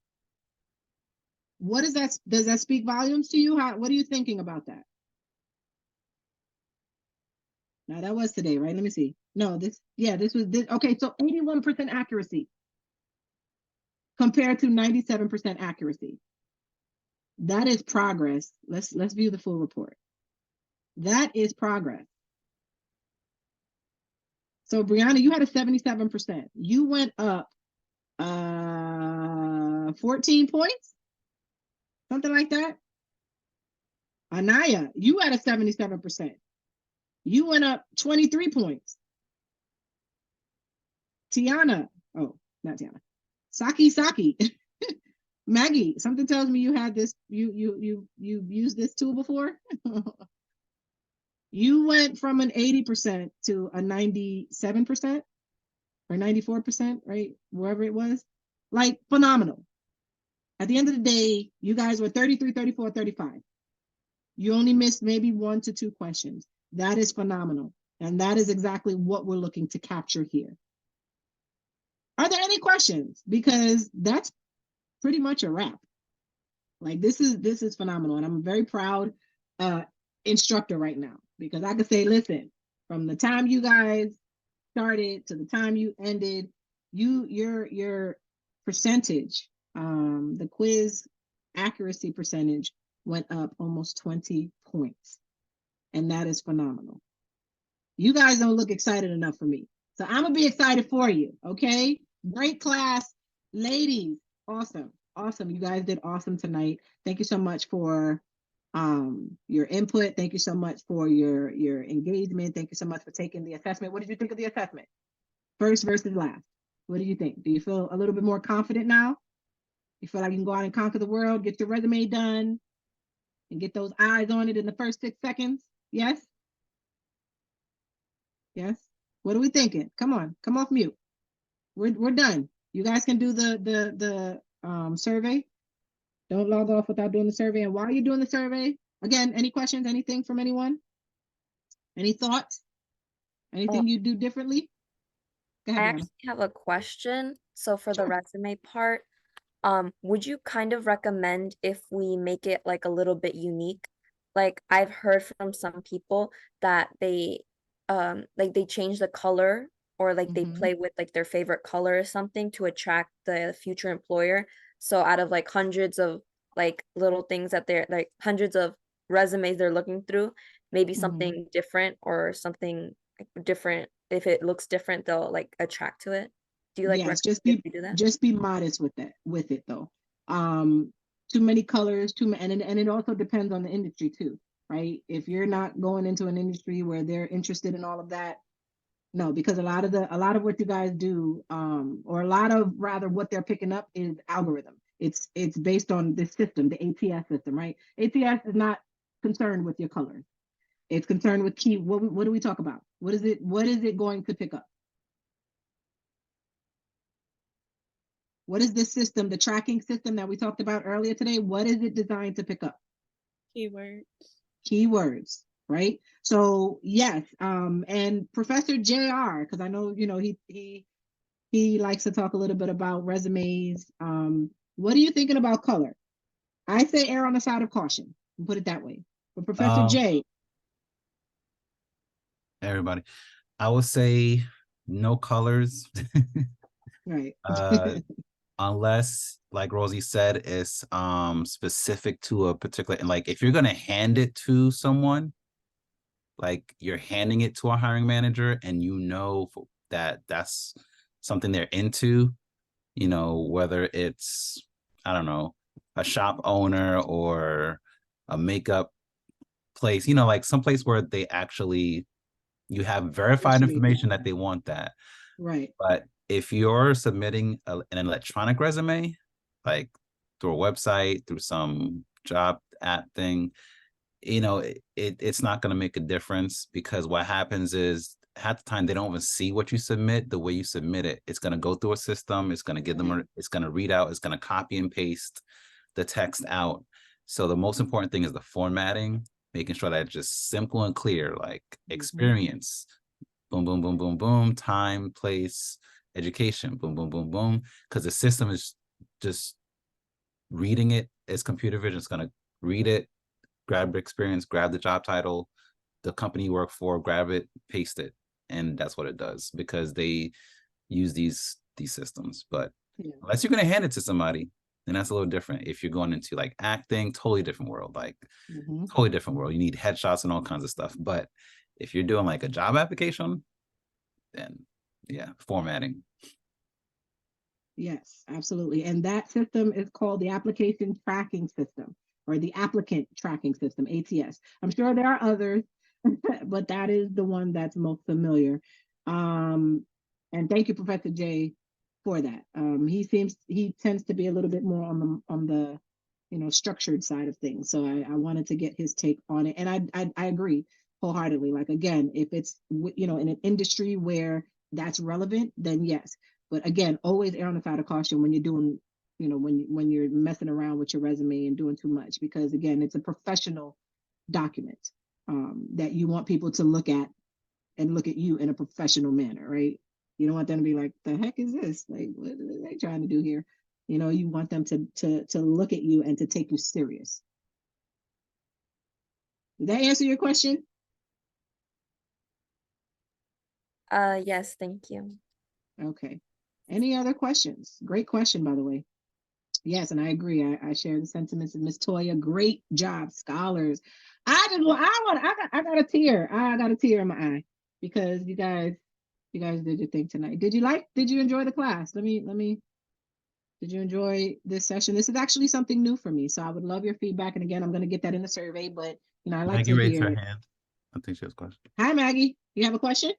What is that? Does that speak volumes to you? What are you thinking about that? Now that was today, right? Let me see. No, this was this. Okay, so 81% accuracy compared to 97% accuracy. That is progress. Let's view the full report. That is progress. So Brianna, you had a 77%. You went up 14 points, something like that. Anaya, you had a 77%. You went up 23 points. Tiana, oh, not Tiana. Saki. Maggie, something tells me you had this, you used this tool before. You went from an 80% to a 97% or 94%, right? Wherever it was. Like, phenomenal. At the end of the day, you guys were 33, 34, 35. You only missed maybe 1 to 2 questions. That is phenomenal. And that is exactly what we're looking to capture here. Are there any questions? Because that's pretty much a wrap. Like, this is phenomenal. And I'm a very proud instructor right now, because I could say, listen, from the time you guys started to the time you ended, your percentage, the quiz accuracy percentage went up almost 20 points. And that is phenomenal. You guys don't look excited enough for me. So I'm gonna be excited for you, okay? Great class, ladies, awesome. Awesome, you guys did awesome tonight. Thank you so much for your input. Thank you so much for your engagement. Thank you so much for taking the assessment. What did you think of the assessment? First versus last. What do you think? Do you feel a little bit more confident now? You feel like you can go out and conquer the world, get your resume done, and get those eyes on it in the first 6 seconds? Yes? Yes? What are we thinking? Come on, come off mute. We're done. You guys can do the survey. Don't log off without doing the survey. And while you're doing the survey, again, any questions, anything from anyone? Any thoughts? Anything you do differently? Go ahead, I Brianna. actually have a question. So for the resume part, would you kind of recommend if we make it like a little bit unique? Like, I've heard from some people that they like they change the color, or like they play with like their favorite color or something to attract the future employer. So out of like hundreds of like little things that they're like hundreds of resumes they're looking through, maybe something different or something different. If it looks different, they'll like attract to it. Do you like Yes, recommend we do that? just be modest with it though. Too many colors, and it also depends on the industry too, right? If you're not going into an industry where they're interested in all of that, no, because a lot of what you guys do, or a lot of rather what they're picking up is algorithm. It's based on the system, the ATS system, right? ATS is not concerned with your colors. It's concerned with key. What do we talk about? What is it going to pick up? What is this system, the tracking system that we talked about earlier today? What is it designed to pick up? Keywords. Keywords, right? So yes, and Professor JR, because I know, you know, he likes to talk a little bit about resumes. What are you thinking about color? I say err on the side of caution, and put it that way. But Professor J. Everybody, I would say no colors. Right. Unless, like Rosie said, it's specific to a particular, and like if you're gonna hand it to someone, like you're handing it to a hiring manager and you know that that's something they're into, you know, whether it's, I don't know, a shop owner or a makeup place, you know, like some place where they actually, you have verified information that they want that. Right. But if you're submitting an electronic resume, like through a website, through some job app thing, you know, it's not going to make a difference, because what happens is half the time they don't even see what you submit the way you submit it. It's going to go through a system. It's going to give them, it's going to read out, it's going to copy and paste the text out. So the most important thing is the formatting, making sure that it's just simple and clear, like experience, boom, boom, boom, boom, boom, time, place, education, boom, boom, boom, boom. Because the system is just reading it. It's computer vision. It's going to read it, grab the experience, grab the job title, the company you work for, grab it, paste it, and that's what it does because they use these systems. But Yeah. unless you're going to hand it to somebody, then that's a little different. If you're going into like acting, totally different world, like totally different world. You need headshots and all kinds of stuff. But if you're doing like a job application, then yeah, formatting. Yes, absolutely. And that system is called the application tracking system, or the applicant tracking system, ATS. I'm sure there are others, but that is the one that's most familiar. And thank you, Professor J, for that. He tends to be a little bit more on the structured side of things. So I wanted to get his take on it, and I agree wholeheartedly. Like, again, if it's in an industry where that's relevant, then yes. But again, always err on the side of caution when you're doing, when you're messing around with your resume and doing too much, because again, it's a professional document that you want people to look at and look at you in a professional manner, right? You don't want them to be like, the heck is this? Like, what are they trying to do here? You want them to look at you and to take you serious. Did that answer your question? Yes, thank you. Okay. Any other questions? Great question, by the way. Yes, and I agree. I share the sentiments of Miss Toya. Great job, scholars. I got a tear. I got a tear in my eye because you guys did your thing tonight. Did you enjoy the class? Did you enjoy this session? This is actually something new for me, so I would love your feedback. And again, I'm going to get that in the survey, but I like Maggie to raised hear. her hand. I think she has a question. Hi, Maggie. You have a question?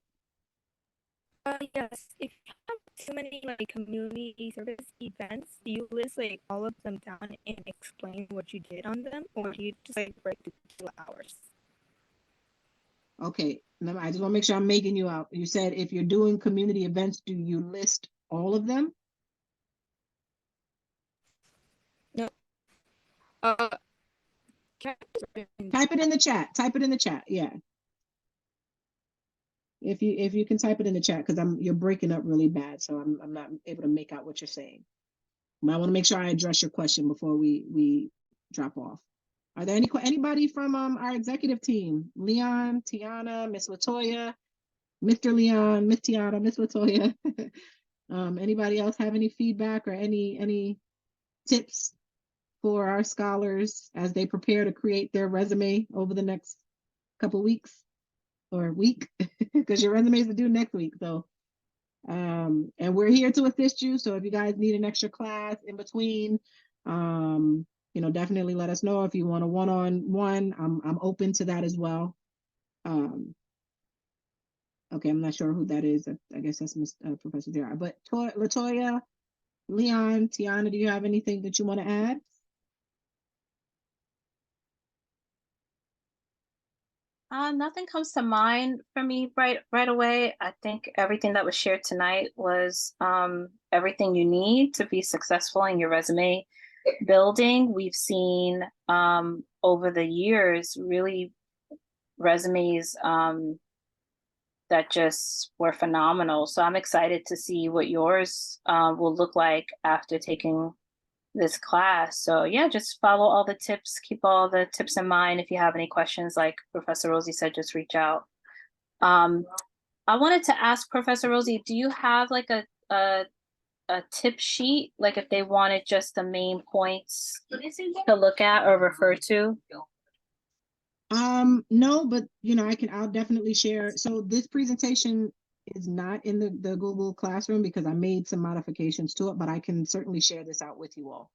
Yes. If you have too many like community service events, do you list like all of them down and explain what you did on them, or do you just like break the 2 hours? Okay, I just want to make sure I'm making you out. You said if you're doing community events, do you list all of them? No. Type it in the chat. Type it in the chat. Yeah. If you can type it in the chat, because you're breaking up really bad, so I'm not able to make out what you're saying. But I want to make sure I address your question before we drop off. Are there anybody from our executive team? Leon, Tiana, Miss Latoya, Mr. Leon, Miss Tiana, Miss Latoya. Anybody else have any feedback or any tips for our scholars as they prepare to create their resume over the next couple weeks or week? Because your resumes are due next week. So, and we're here to assist you. So if you guys need an extra class in between, definitely let us know. If you want a one-on-one, I'm open to that as well. Okay, I'm not sure who that is. I guess that's Professor J.R. But Latoya, Leon, Tiana, do you have anything that you want to add? Nothing comes to mind for me right away. I think everything that was shared tonight was everything you need to be successful in your resume building. We've seen over the years really resumes that just were phenomenal. So I'm excited to see what yours will look like after taking this class. So yeah, just follow all the tips, keep all the tips in mind. If you have any questions, like Professor Rosie said, just reach out. I wanted to ask Professor Rosie, do you have like a tip sheet, like if they wanted just the main points to look at or refer to? No, but I'll definitely share. So this presentation is not in the Google Classroom because I made some modifications to it, but I can certainly share this out with you all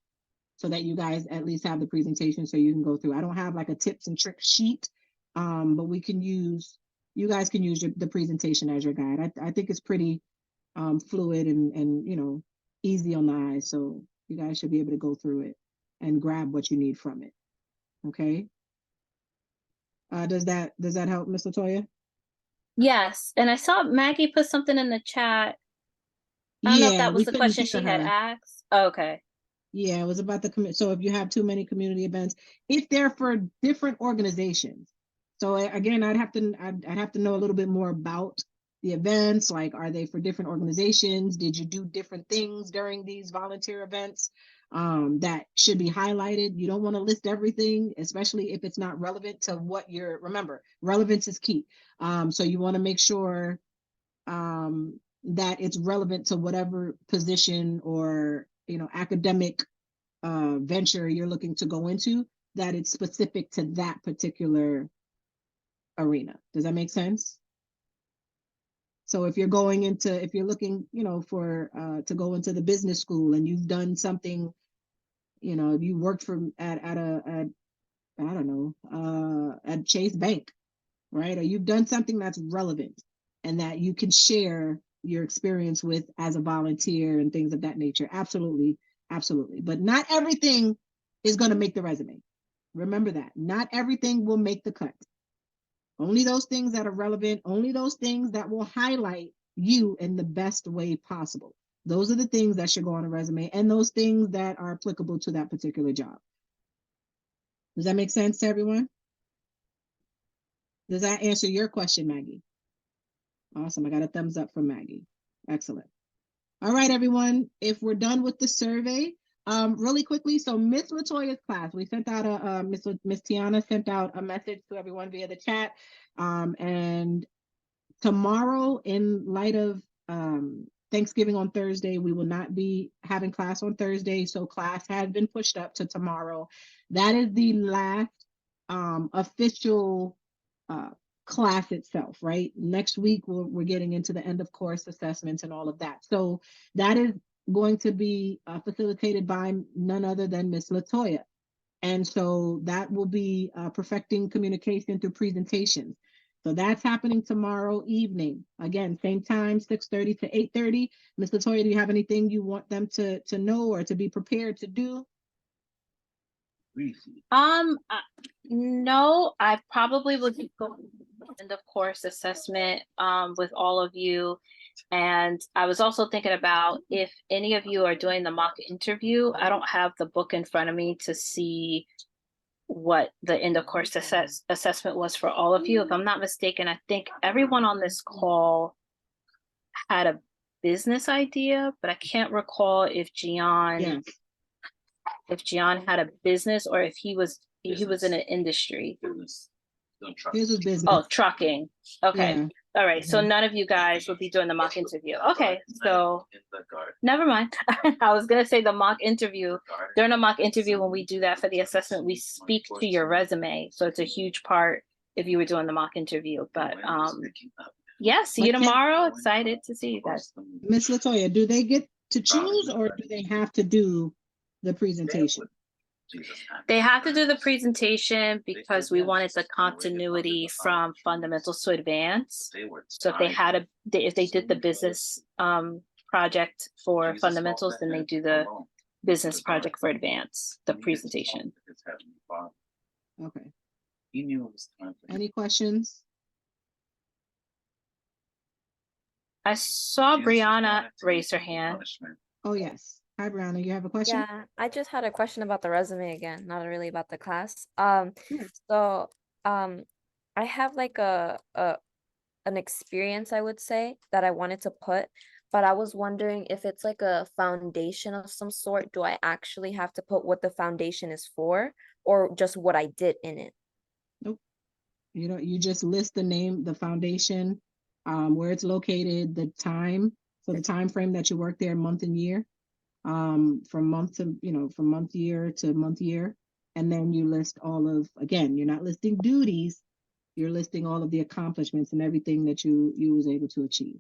so that you guys at least have the presentation so you can go through. I don't have like a tips and tricks sheet, but you guys can use the presentation as your guide. I think it's pretty fluid and easy on the eye, so you guys should be able to go through it and grab what you need from it. Okay. Does that help, Ms. Latoya? Yes, and I saw Maggie put something in the chat. I don't know if that was the question she had asked. Oh, okay. Yeah, it was about the so if you have too many community events, if they're for different organizations. So again, I'd have to know a little bit more about the events. Like, are they for different organizations? Did you do different things during these volunteer events? That should be highlighted. You don't want to list everything, especially if it's not relevant to what remember, relevance is key. So you want to make sure that it's relevant to whatever position or, academic venture you're looking to go into, that it's specific to that particular arena. Does that make sense? So if you're looking, for to go into the business school and you've done something, you worked at I don't know, at Chase Bank, right? Or you've done something that's relevant and that you can share your experience with as a volunteer and things of that nature. Absolutely. Absolutely. But not everything is going to make the resume. Remember that. Not everything will make the cut. Only those things that are relevant, only those things that will highlight you in the best way possible. Those are the things that should go on a resume, and those things that are applicable to that particular job. Does that make sense to everyone? Does that answer your question, Maggie? Awesome. I got a thumbs up from Maggie. Excellent. All right, everyone. If we're done with the survey, really quickly, so Miss Latoya's class, we sent out Miss Tiana sent out a message to everyone via the chat. And tomorrow, in light of Thanksgiving on Thursday, we will not be having class on Thursday, so class has been pushed up to tomorrow. That is the last official class itself, right? Next week, we're getting into the end of course assessments and all of that. So that is going to be facilitated by none other than Miss Latoya. And so that will be perfecting communication through presentations. So that's happening tomorrow evening. Again, same time, 6:30 to 8:30. Ms. Latoya, do you have anything you want them to know or to be prepared to do? No, I probably would go end of course assessment with all of you. And I was also thinking about if any of you are doing the mock interview. I don't have the book in front of me to see what the end of course assessment was for all of you. If I'm not mistaken, I think everyone on this call had a business idea, but I can't recall if Gian had a business or if he was in an industry. His was business. Oh, trucking. Okay. Yeah. All right. So none of you guys will be doing the mock interview. Okay. So never mind. I was going to say the mock interview. During a mock interview, when we do that for the assessment, we speak to your resume. So it's a huge part if you were doing the mock interview. But yeah, see you tomorrow. Excited to see you guys. Miss Latoya, do they get to choose or do they have to do the presentation? They have to do the presentation because we wanted the continuity from fundamentals to advanced. So if they did the business project for fundamentals, then they do the business project for advanced, the presentation. Okay. Any questions? I saw Brianna raise her hand. Oh, yes. Hi, Brianna, you have a question? Yeah, I just had a question about the resume again, not really about the class. So I have like an experience, I would say, that I wanted to put, but I was wondering if it's like a foundation of some sort. Do I actually have to put what the foundation is for, or just what I did in it? Nope. You just list the name, the foundation, where it's located, the time, so the time frame that you work there, month and year. From month year to month year, and then you list all of, again, you're not listing duties, you're listing all of the accomplishments and everything that you was able to achieve.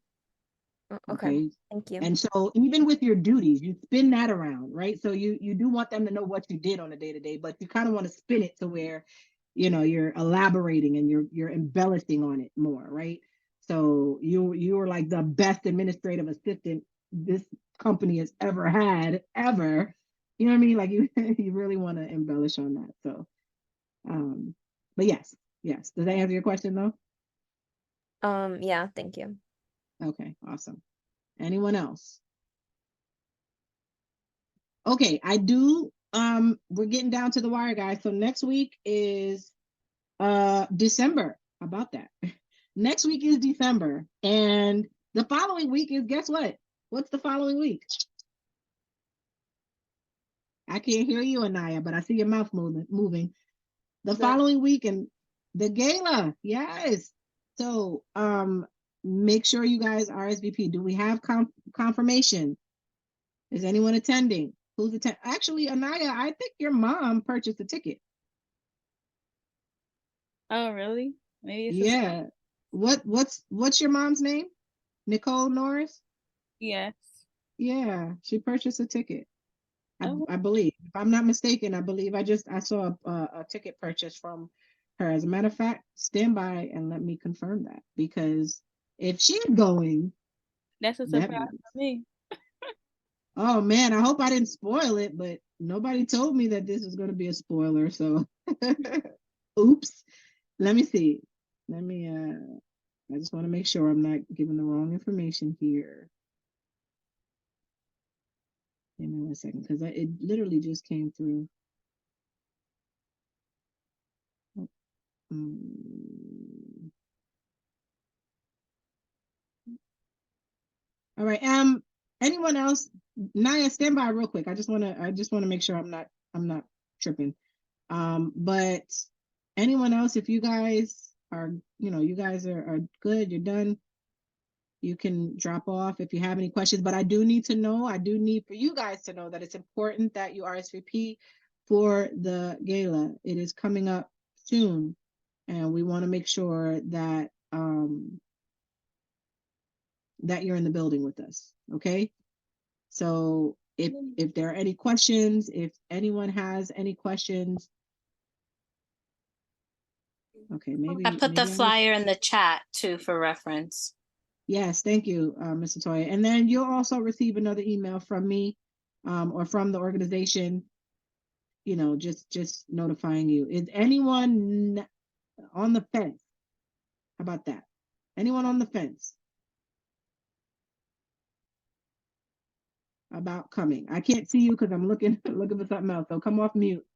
Okay, thank you. And so even with your duties, you spin that around, right? So you do want them to know what you did on a day-to-day, but you kind of want to spin it to where you're elaborating and you're embellishing on it more, right? So you were like the best administrative assistant this company has ever had, ever. You know what I mean? Like you really want to embellish on that. So but yes. Does that answer your question though? Yeah, thank you. Okay, awesome. Anyone else? Okay, I do we're getting down to the wire, guys. So next week is December. How about that? Next week is December, and the following week is, guess what? What's the following week? I can't hear you, Anaya, but I see your mouth moving. The following week and the gala, yes. So make sure you guys RSVP. Do we have confirmation? Is anyone attending? Who's attending? Actually, Anaya, I think your mom purchased a ticket. Oh, really? Maybe it's Yeah. What's your mom's name? Nicole Norris? Yes. Yeah, she purchased a ticket. Oh. I believe, if I'm not mistaken, I believe I saw a ticket purchase from her. As a matter of fact, stand by and let me confirm that, because if she's going, That's a that surprise means, for me. oh man, I hope I didn't spoil it, but nobody told me that this was going to be a spoiler. So, oops. Let me see. Let me. I just want to make sure I'm not giving the wrong information here. Give me 1 second, because it literally just came through. All right. Anyone else? Naya, stand by real quick. I just want to make sure I'm not tripping. But anyone else, if you guys are, you guys are good, you're done, you can drop off if you have any questions. But I do need for you guys to know that it's important that you RSVP for the gala. It is coming up soon, and we want to make sure that that you're in the building with us. Okay. So if there are any questions, if anyone has any questions. Okay, maybe I put the flyer in the chat too for reference. Yes, thank you, Mr. Toya. And then you'll also receive another email from me or from the organization, just notifying you. Is anyone on the fence? How about that? Anyone on the fence about coming? I can't see you because I'm looking for something else. So come off mute